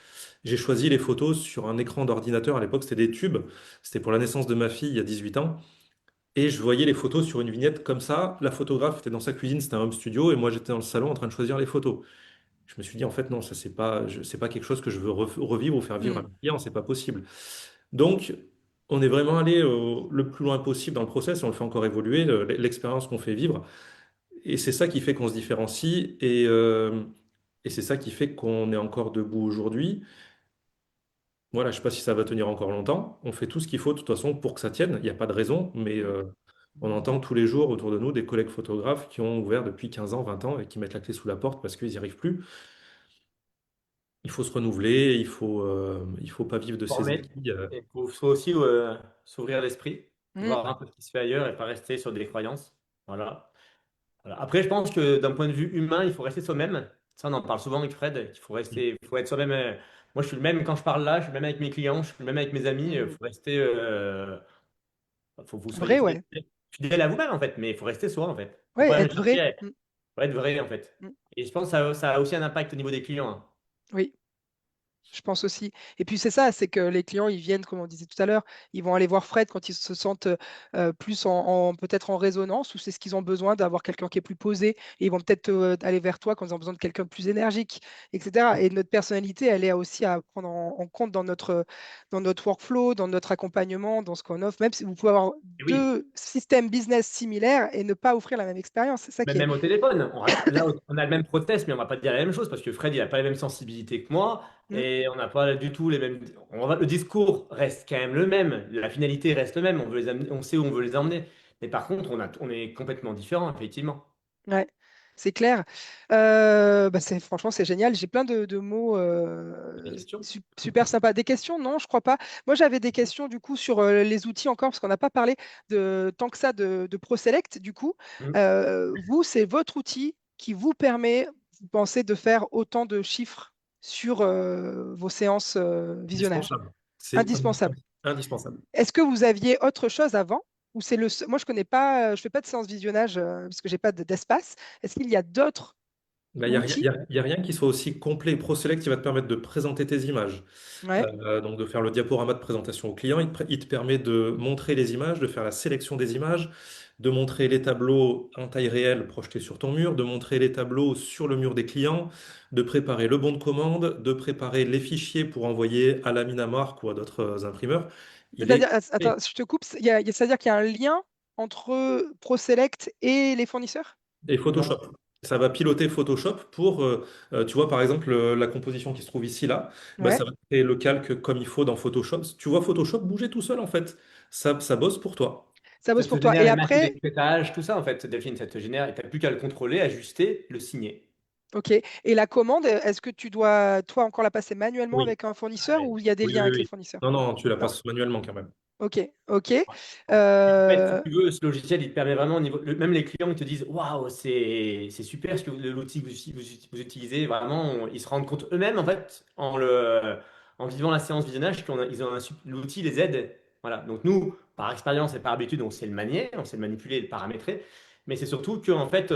j'ai choisi les photos sur un écran d'ordinateur. À l'époque, c'était des tubes. C'était pour la naissance de ma fille il y a 18 ans. Et je voyais les photos sur une vignette comme ça. La photographe était dans sa cuisine, c'était un home studio, et moi j'étais dans le salon en train de choisir les photos. Je me suis dit, en fait, non, ça, c'est pas quelque chose que je veux revivre ou faire vivre à Hmm. mes clients, c'est pas possible. Donc, on est vraiment allé le plus loin possible dans le process, et on le fait encore évoluer, l'expérience qu'on fait vivre. Et c'est ça qui fait qu'on se différencie, et c'est ça qui fait qu'on est encore debout aujourd'hui. Voilà, je sais pas si ça va tenir encore longtemps. On fait tout ce qu'il faut de toute façon pour que ça tienne. Il n'y a pas de raison, mais on entend tous les jours autour de nous des collègues photographes qui ont ouvert depuis 15 ans, 20 ans et qui mettent la clé sous la porte parce qu'ils n'y arrivent plus. Il faut se renouveler, il faut pas vivre de ses Former. acquis. Et faut aussi s'ouvrir l'esprit, Hmm. voir un peu ce qui se fait ailleurs et pas rester sur des croyances. Voilà. Voilà. Après, je pense que d'un point de vue humain, il faut rester soi-même. Ça, on en parle souvent avec Fred, qu'il faut être soi-même. Moi, je suis le même quand je parle là, je suis le même avec mes clients, je suis le même avec mes amis. Il Hmm. faut rester, faut que vous soyez Vrai, ouais. fidèle à vous-même en fait, mais il faut rester soi en fait. Faut Ouais, pas être vrai. chercher, faut être vrai en fait. Hmm. Et je pense que ça a aussi un impact au niveau des clients, hein. Oui. Je pense aussi. Et puis c'est ça, c'est que les clients, ils viennent, comme on disait tout à l'heure, ils vont aller voir Fred quand ils se sentent plus peut-être en résonance, ou c'est ce qu'ils ont besoin d'avoir quelqu'un qui est plus posé, et ils vont peut-être aller vers toi quand ils ont besoin de quelqu'un de plus énergique, etc. Et notre personnalité, elle est aussi à prendre en compte dans notre workflow, dans notre accompagnement, dans ce qu'on offre, même si vous pouvez avoir Et oui, deux systèmes business similaires et ne pas offrir la même expérience. C'est ça mais qui est. même au téléphone, là, on a le même process, mais on va pas dire la même chose parce que Fred, il n'a pas la même sensibilité que moi Hmm. et on n'a pas du tout les mêmes. Le discours reste quand même le même, la finalité reste le même, on veut les amener, on sait où on veut les emmener. Mais par contre, on est complètement différents, effectivement. Ouais, c'est clair. Bah, franchement, c'est génial. J'ai plein de mots Des questions? super sympas. Des questions? Non, je crois pas. Moi, j'avais des questions du coup sur les outils encore, parce qu'on n'a pas parlé tant que ça de ProSelect. Du coup, Hmm. vous, c'est votre outil qui vous permet, vous pensez, de faire autant de chiffres sur vos séances visionnage. Indispensable. C'est Indispensable. indispensable. Indispensable. Est-ce que vous aviez autre chose avant? Ou c'est moi, je connais pas, je fais pas de séance visionnage parce que j'ai pas d'espace. Est-ce qu'il y a d'autres Il n'y a, rien- y outils? a- y a rien qui soit aussi complet. ProSelect, qui va te permettre de présenter tes images. Ouais. Donc de faire le diaporama de présentation au client. Il te permet de montrer les images, de faire la sélection des images, de montrer les tableaux en taille réelle projetés sur ton mur, de montrer les tableaux sur le mur des clients, de préparer le bon de commande, de préparer les fichiers pour envoyer à la Minamark ou à d'autres imprimeurs. Il est C'est-à-dire, attends, je te coupe, c'est-à-dire qu'il y a un lien entre ProSelect et les fournisseurs? Et Non. Photoshop. Ça va piloter Photoshop pour, tu vois, par exemple, la composition qui se trouve ici, là, bah, Ouais. ça va créer le calque comme il faut dans Photoshop. Tu vois Photoshop bouger tout seul, en fait. Ça bosse pour toi. Ça Ça bosse te pour toi. génère Et les masques après, d'écrétage, tout ça en fait, Delphine, ça te génère, et tu n'as plus qu'à le contrôler, ajuster, le signer. ok. Et la commande, est-ce que tu dois, toi, encore la passer manuellement Oui. avec un fournisseur ou il y a des Oui, liens oui, avec les oui. fournisseurs? Non, non, tu la Non. passes manuellement quand même. Ok, ok. En fait, si Euh, tu veux, ce logiciel, il te permet vraiment, même les clients, ils te disent, waouh, c'est super ce que l'outil que vous utilisez, vraiment, ils se rendent compte eux-mêmes, en fait, en vivant la séance visionnage, l'outil les aide. Voilà. Donc, nous, par expérience et par habitude, on sait le manier, on sait le manipuler et le paramétrer, mais c'est surtout que, en fait,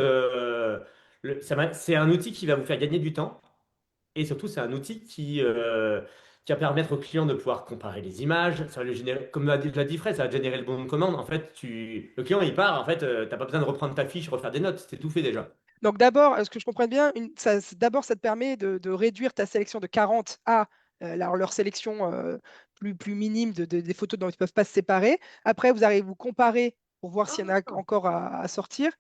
c'est un outil qui va vous faire gagner du temps. Et surtout, c'est un outil qui va permettre au client de pouvoir comparer les images. Ça va le générer, comme l'a dit Fred, ça va générer le bon de commande. En fait, le client, il part. En fait, tu n'as pas besoin de reprendre ta fiche, refaire des notes. C'est tout fait déjà. donc d'abord, est-ce que je comprends bien, d'abord, ça te permet de réduire ta sélection de 40 à leur sélection plus minime des photos dont ils ne peuvent pas se séparer. Après, vous arrivez vous comparer pour voir s'il y en a encore à sortir.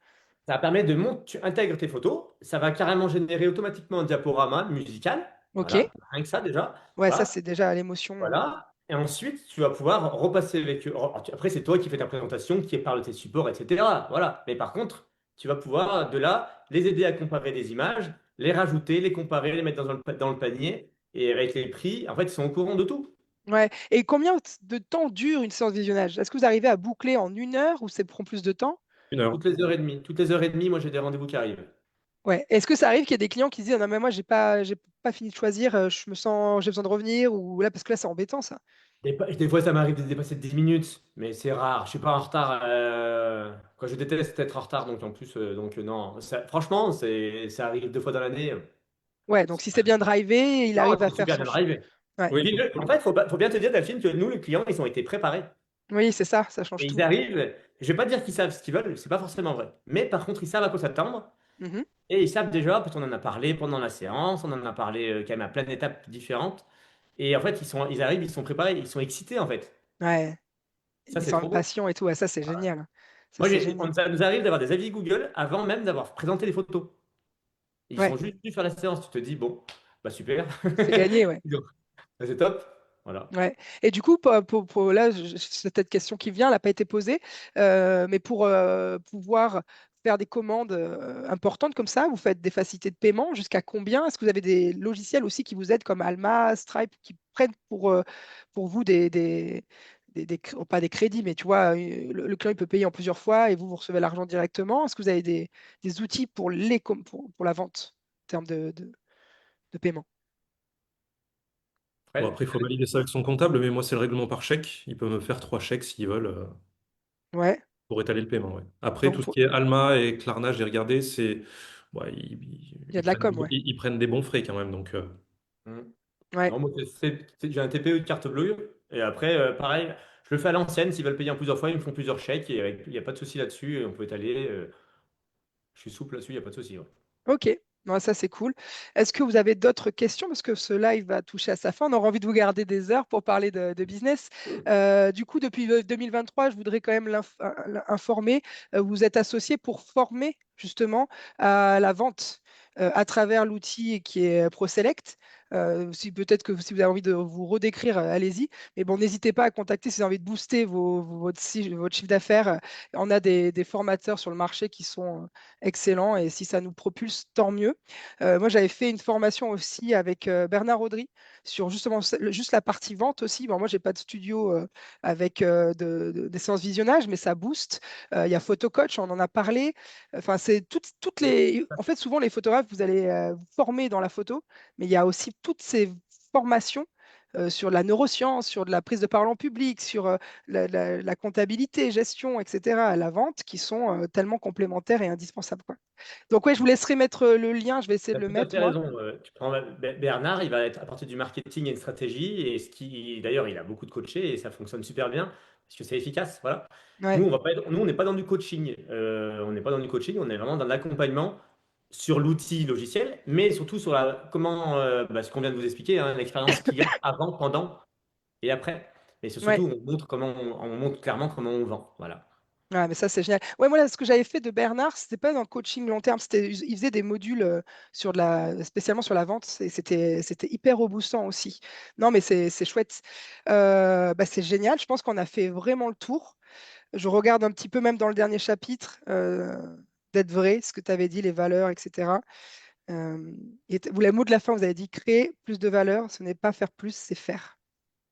Ça permet de monter, tu intègres tes photos. Ça va carrément générer automatiquement un diaporama musical. OK. Voilà, rien que ça déjà. Ouais, ça, Voilà. c'est déjà l'émotion. Voilà. Et ensuite, tu vas pouvoir repasser avec eux. Après, c'est toi qui fais ta présentation, qui parle de tes supports, etc. Voilà. Mais par contre, tu vas pouvoir, de là, les aider à comparer des images, les rajouter, les comparer, les mettre dans le panier. Et avec les prix, en fait, ils sont au courant de tout. Ouais. Et combien de temps dure une séance de visionnage? Est-ce que vous arrivez à boucler en 1 heure ou ça prend plus de temps? Une heure. Toutes les heures et demie. Toutes les heures et demie, moi, j'ai des rendez-vous qui arrivent. Ouais. Est-ce que ça arrive qu'il y ait des clients qui se disent, ah non, mais moi, j'ai pas fini de choisir, j'ai besoin de revenir, ou là, parce que là, c'est embêtant, ça. Des fois, ça m'arrive de dépasser de 10 minutes, mais c'est rare. Je suis pas en retard. Quoi, je déteste être en retard, donc en plus, non. Franchement, ça arrive 2 fois dans l'année. Ouais, donc si c'est bien drivé, il Non, arrive à c'est faire super son. bien arrivé. Ouais. Oui, Puis, en fait, faut bien te dire, Delphine, que nous, les clients, ils ont été préparés. Oui, c'est ça, ça change Et ils tout. arrivent, je vais pas dire qu'ils savent ce qu'ils veulent, c'est pas forcément vrai. Mais par contre, ils savent à quoi s'attendre. Mhm. Et ils savent déjà, parce qu'on en a parlé pendant la séance, on en a parlé quand même à plein d'étapes différentes. Et en fait, ils arrivent, ils sont préparés, ils sont excités, en fait. Ouais. Ça, Ils c'est sont trop beau. impatients et tout. Ouais, ça, c'est génial. Ça, Moi, c'est génial. ça nous arrive d'avoir des avis Google avant même d'avoir présenté les photos. Ils Ouais, sont juste venus faire la séance. Tu te dis, bon, bah super. c'est gagné, ouais. Donc, c'est top. Voilà. Ouais. Et du coup, là, c'est cette question qui vient, elle n'a pas été posée, mais pour pouvoir faire des commandes importantes comme ça, vous faites des facilités de paiement jusqu'à combien? Est-ce que vous avez des logiciels aussi qui vous aident comme Alma, Stripe, qui prennent pour vous pas des crédits, mais tu vois, le client il peut payer en plusieurs fois et vous recevez l'argent directement. Est-ce que vous avez des outils pour pour la vente en termes de paiement? bon, Fred, après, il faut valider ça avec son comptable, mais moi, c'est le règlement par chèque. Il peut me faire 3 chèques s'ils veulent Ouais. pour étaler le paiement. Ouais. Après, Donc, tout ce qui est Alma et Klarna, j'ai regardé, ouais, il y a de la com, ouais. ils prennent des bons frais quand même. Donc, Hmm. Ouais. Non, moi, j'ai un TPE de carte bleue. Et après, pareil, je le fais à l'ancienne. S'ils veulent payer en plusieurs fois, ils me font plusieurs chèques. Et il n'y a pas de souci là-dessus. Et on peut étaler. Je suis souple là-dessus, il n'y a pas de souci. Ouais. Ok, non, ça c'est cool. Est-ce que vous avez d'autres questions? Parce que ce live va toucher à sa fin. On aura envie de vous garder des heures pour parler de business. Du coup, depuis 2023, je voudrais quand même informer, vous êtes associé pour former justement à la vente à travers l'outil qui est ProSelect. Si peut-être que si vous avez envie de vous redécrire, allez-y. Mais bon, n'hésitez pas à contacter si vous avez envie de booster votre chiffre d'affaires. On a des formateurs sur le marché qui sont excellent. Et si ça nous propulse, tant mieux. Moi, j'avais fait une formation aussi avec Bernard Audry sur justement juste la partie vente aussi. Bon, moi, j'ai pas de studio avec des séances visionnage, mais ça booste. Il y a PhotoCoach, on en a parlé. Enfin, c'est toutes les. En fait, souvent, les photographes, vous allez vous former dans la photo, mais il y a aussi toutes ces formations sur la neuroscience, sur de la prise de parole en public, sur la comptabilité, gestion, etc., à la vente, qui sont tellement complémentaires et indispensables, quoi. Donc, ouais, je vous laisserai mettre le lien, je vais essayer Tu de as le tout à mettre, fait moi. raison. Tu prends Bernard, il va être à partir du marketing et une stratégie. Et d'ailleurs, il a beaucoup de coachés et ça fonctionne super bien parce que c'est efficace. Voilà. Ouais. Nous, on n'est pas dans du coaching. On n'est pas dans du coaching, on est vraiment dans l'accompagnement sur l'outil logiciel, mais surtout sur comment, ce qu'on vient de vous expliquer, hein, l'expérience client avant, pendant et après. Et c'est Ouais. surtout, on montre clairement comment on vend. Voilà. Ah, mais ça, c'est génial. Ouais, moi, là, ce que j'avais fait de Bernard, c'était pas dans le coaching long terme, il faisait des modules spécialement sur la vente, c'était hyper robussant aussi. Non, mais c'est chouette. Bah, c'est génial. Je pense qu'on a fait vraiment le tour. Je regarde un petit peu, même dans le dernier chapitre, d'être vrai, ce que tu avais dit, les valeurs, etc. Vous, le mot de la fin, vous avez dit créer plus de valeur, ce n'est pas faire plus, c'est faire.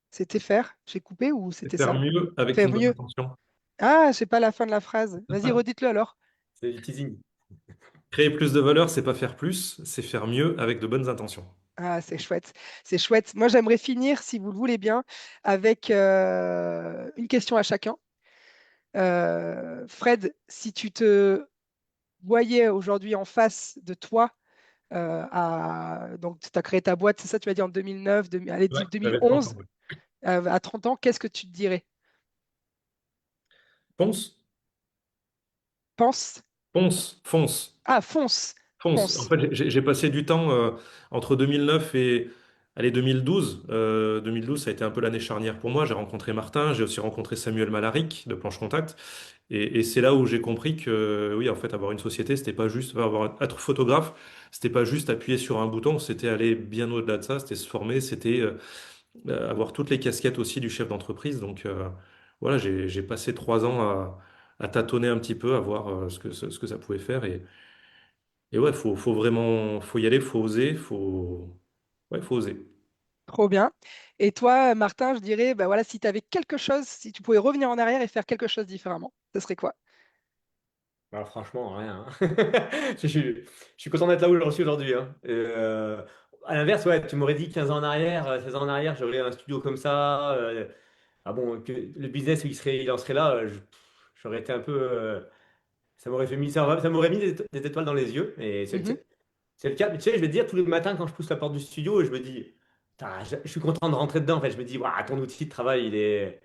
C'était faire, j'ai coupé ou Et c'était faire ça? mieux avec Faire une bonne mieux. intention. Ah, j'ai pas la fin de la phrase. Vas-y, redites-le alors. C'est du teasing. Créer plus de valeur, c'est pas faire plus, c'est faire mieux avec de bonnes intentions. Ah, c'est chouette. C'est chouette. Moi, j'aimerais finir, si vous le voulez bien, avec une question à chacun. Fred, si tu te voyais aujourd'hui en face de toi, donc tu as créé ta boîte, c'est ça, tu m'as dit en 2009, allez, Ouais, j'avais 30 ans. 2011, Ouais. à 30 ans, qu'est-ce que tu te dirais? Ponce, Pense. ponce, fonce. Ah, fonce. Fonce. En Fonce. fait, j'ai passé du temps entre 2009 et allez, 2012. 2012, ça a été un peu l'année charnière pour moi. J'ai rencontré Martin, j'ai aussi rencontré Samuel Malaric de Planche Contact. Et c'est là où j'ai compris que, oui, en fait, avoir une société, c'était pas juste être photographe, c'était pas juste appuyer sur un bouton, c'était aller bien au-delà de ça, c'était se former, c'était avoir toutes les casquettes aussi du chef d'entreprise. Donc, voilà, j'ai passé 3 ans à tâtonner un petit peu, à voir ce que ça pouvait faire. Et ouais, faut vraiment, faut y aller, faut oser, ouais, faut oser. Trop bien. Et toi, Martin, je dirais, bah voilà, si tu avais quelque chose, si tu pouvais revenir en arrière et faire quelque chose différemment, ce serait quoi? Alors, franchement, rien. Hein. Je suis content d'être là où j'en suis aujourd'hui. Hein. À l'inverse, ouais, tu m'aurais dit 15 ans en arrière, 16 ans en arrière, j'aurais un studio comme ça. Ah bon, le business, il en serait là, j'aurais été un peu. Ça m'aurait ça m'aurait mis des étoiles dans les yeux. Et Mhm. c'est le cas. Mais tu sais, je vais te dire, tous les matins, quand je pousse la porte du studio, je me dis, putain, je suis content de rentrer dedans. En fait, je me dis, waouh, ton outil de travail, il est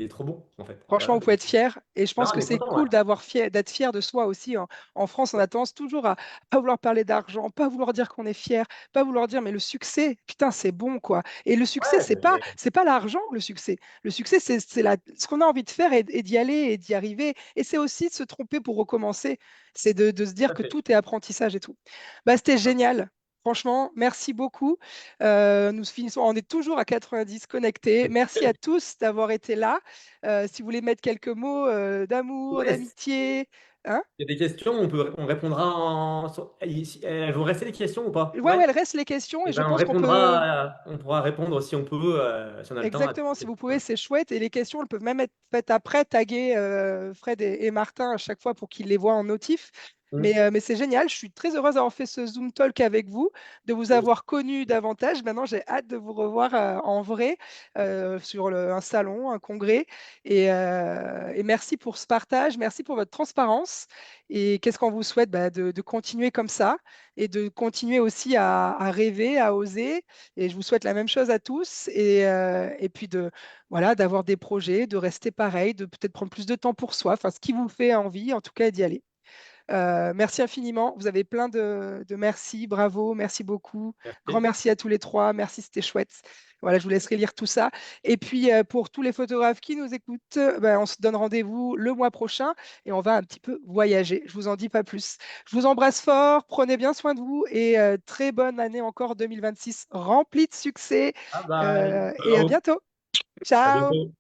trop bon, en fait. Franchement, Voilà. vous pouvez être fier. Et je Non, pense on que est c'est content, ouais. cool d'être fier de soi aussi. En France, on a tendance toujours à pas vouloir parler d'argent, pas vouloir dire qu'on est fier, pas vouloir dire, mais le succès, putain, c'est bon, quoi. Et le succès, Ouais, c'est pas l'argent, le succès. Le succès, ce qu'on a envie de faire et d'y aller et d'y arriver. Et c'est aussi de se tromper pour recommencer. C'est de se tout dire à que fait. tout est apprentissage et tout. Bah, c'était génial. Franchement, merci beaucoup. Nous finissons, on est toujours à 90 connectés. Merci à tous d'avoir été là. Si vous voulez mettre quelques mots d'amour, Ouais, d'amitié, hein? il y a des questions, on répondra elles vont rester les questions ou pas? Ouais, ouais, Ouais. elle reste les questions et Eh je ben, pense qu'on peut, on pourra répondre si on peut, si on a le temps. exactement, si vous pouvez, c'est chouette. Et les questions, elles peuvent même être faites après, taguer Fred et Martin à chaque fois pour qu'ils les voient en notif. Hum. Mais c'est génial, je suis très heureuse d'avoir fait ce Zoom Talk avec vous, de vous avoir connu davantage. Maintenant, j'ai hâte de vous revoir en vrai sur un salon, un congrès. Et merci pour ce partage, merci pour votre transparence. expérience. Et qu'est-ce qu'on vous souhaite? Bah, de continuer comme ça et de continuer aussi à rêver, à oser. Et je vous souhaite la même chose à tous. Et puis voilà, d'avoir des projets, de rester pareil, de peut-être prendre plus de temps pour soi, enfin, ce qui vous fait envie, en tout cas, d'y aller. Merci infiniment. Vous avez plein de merci, bravo, merci beaucoup. Grand Merci. merci à tous les trois. Merci, c'était chouette. Voilà, je vous laisserai lire tout ça. Et puis, pour tous les photographes qui nous écoutent, ben, on se donne rendez-vous le mois prochain et on va un petit peu voyager. Je vous en dis pas plus. Je vous embrasse fort. Prenez bien soin de vous et très bonne année encore 2026, remplie de succès. Bye bye. Et à Ciao, bientôt. À Ciao. bientôt.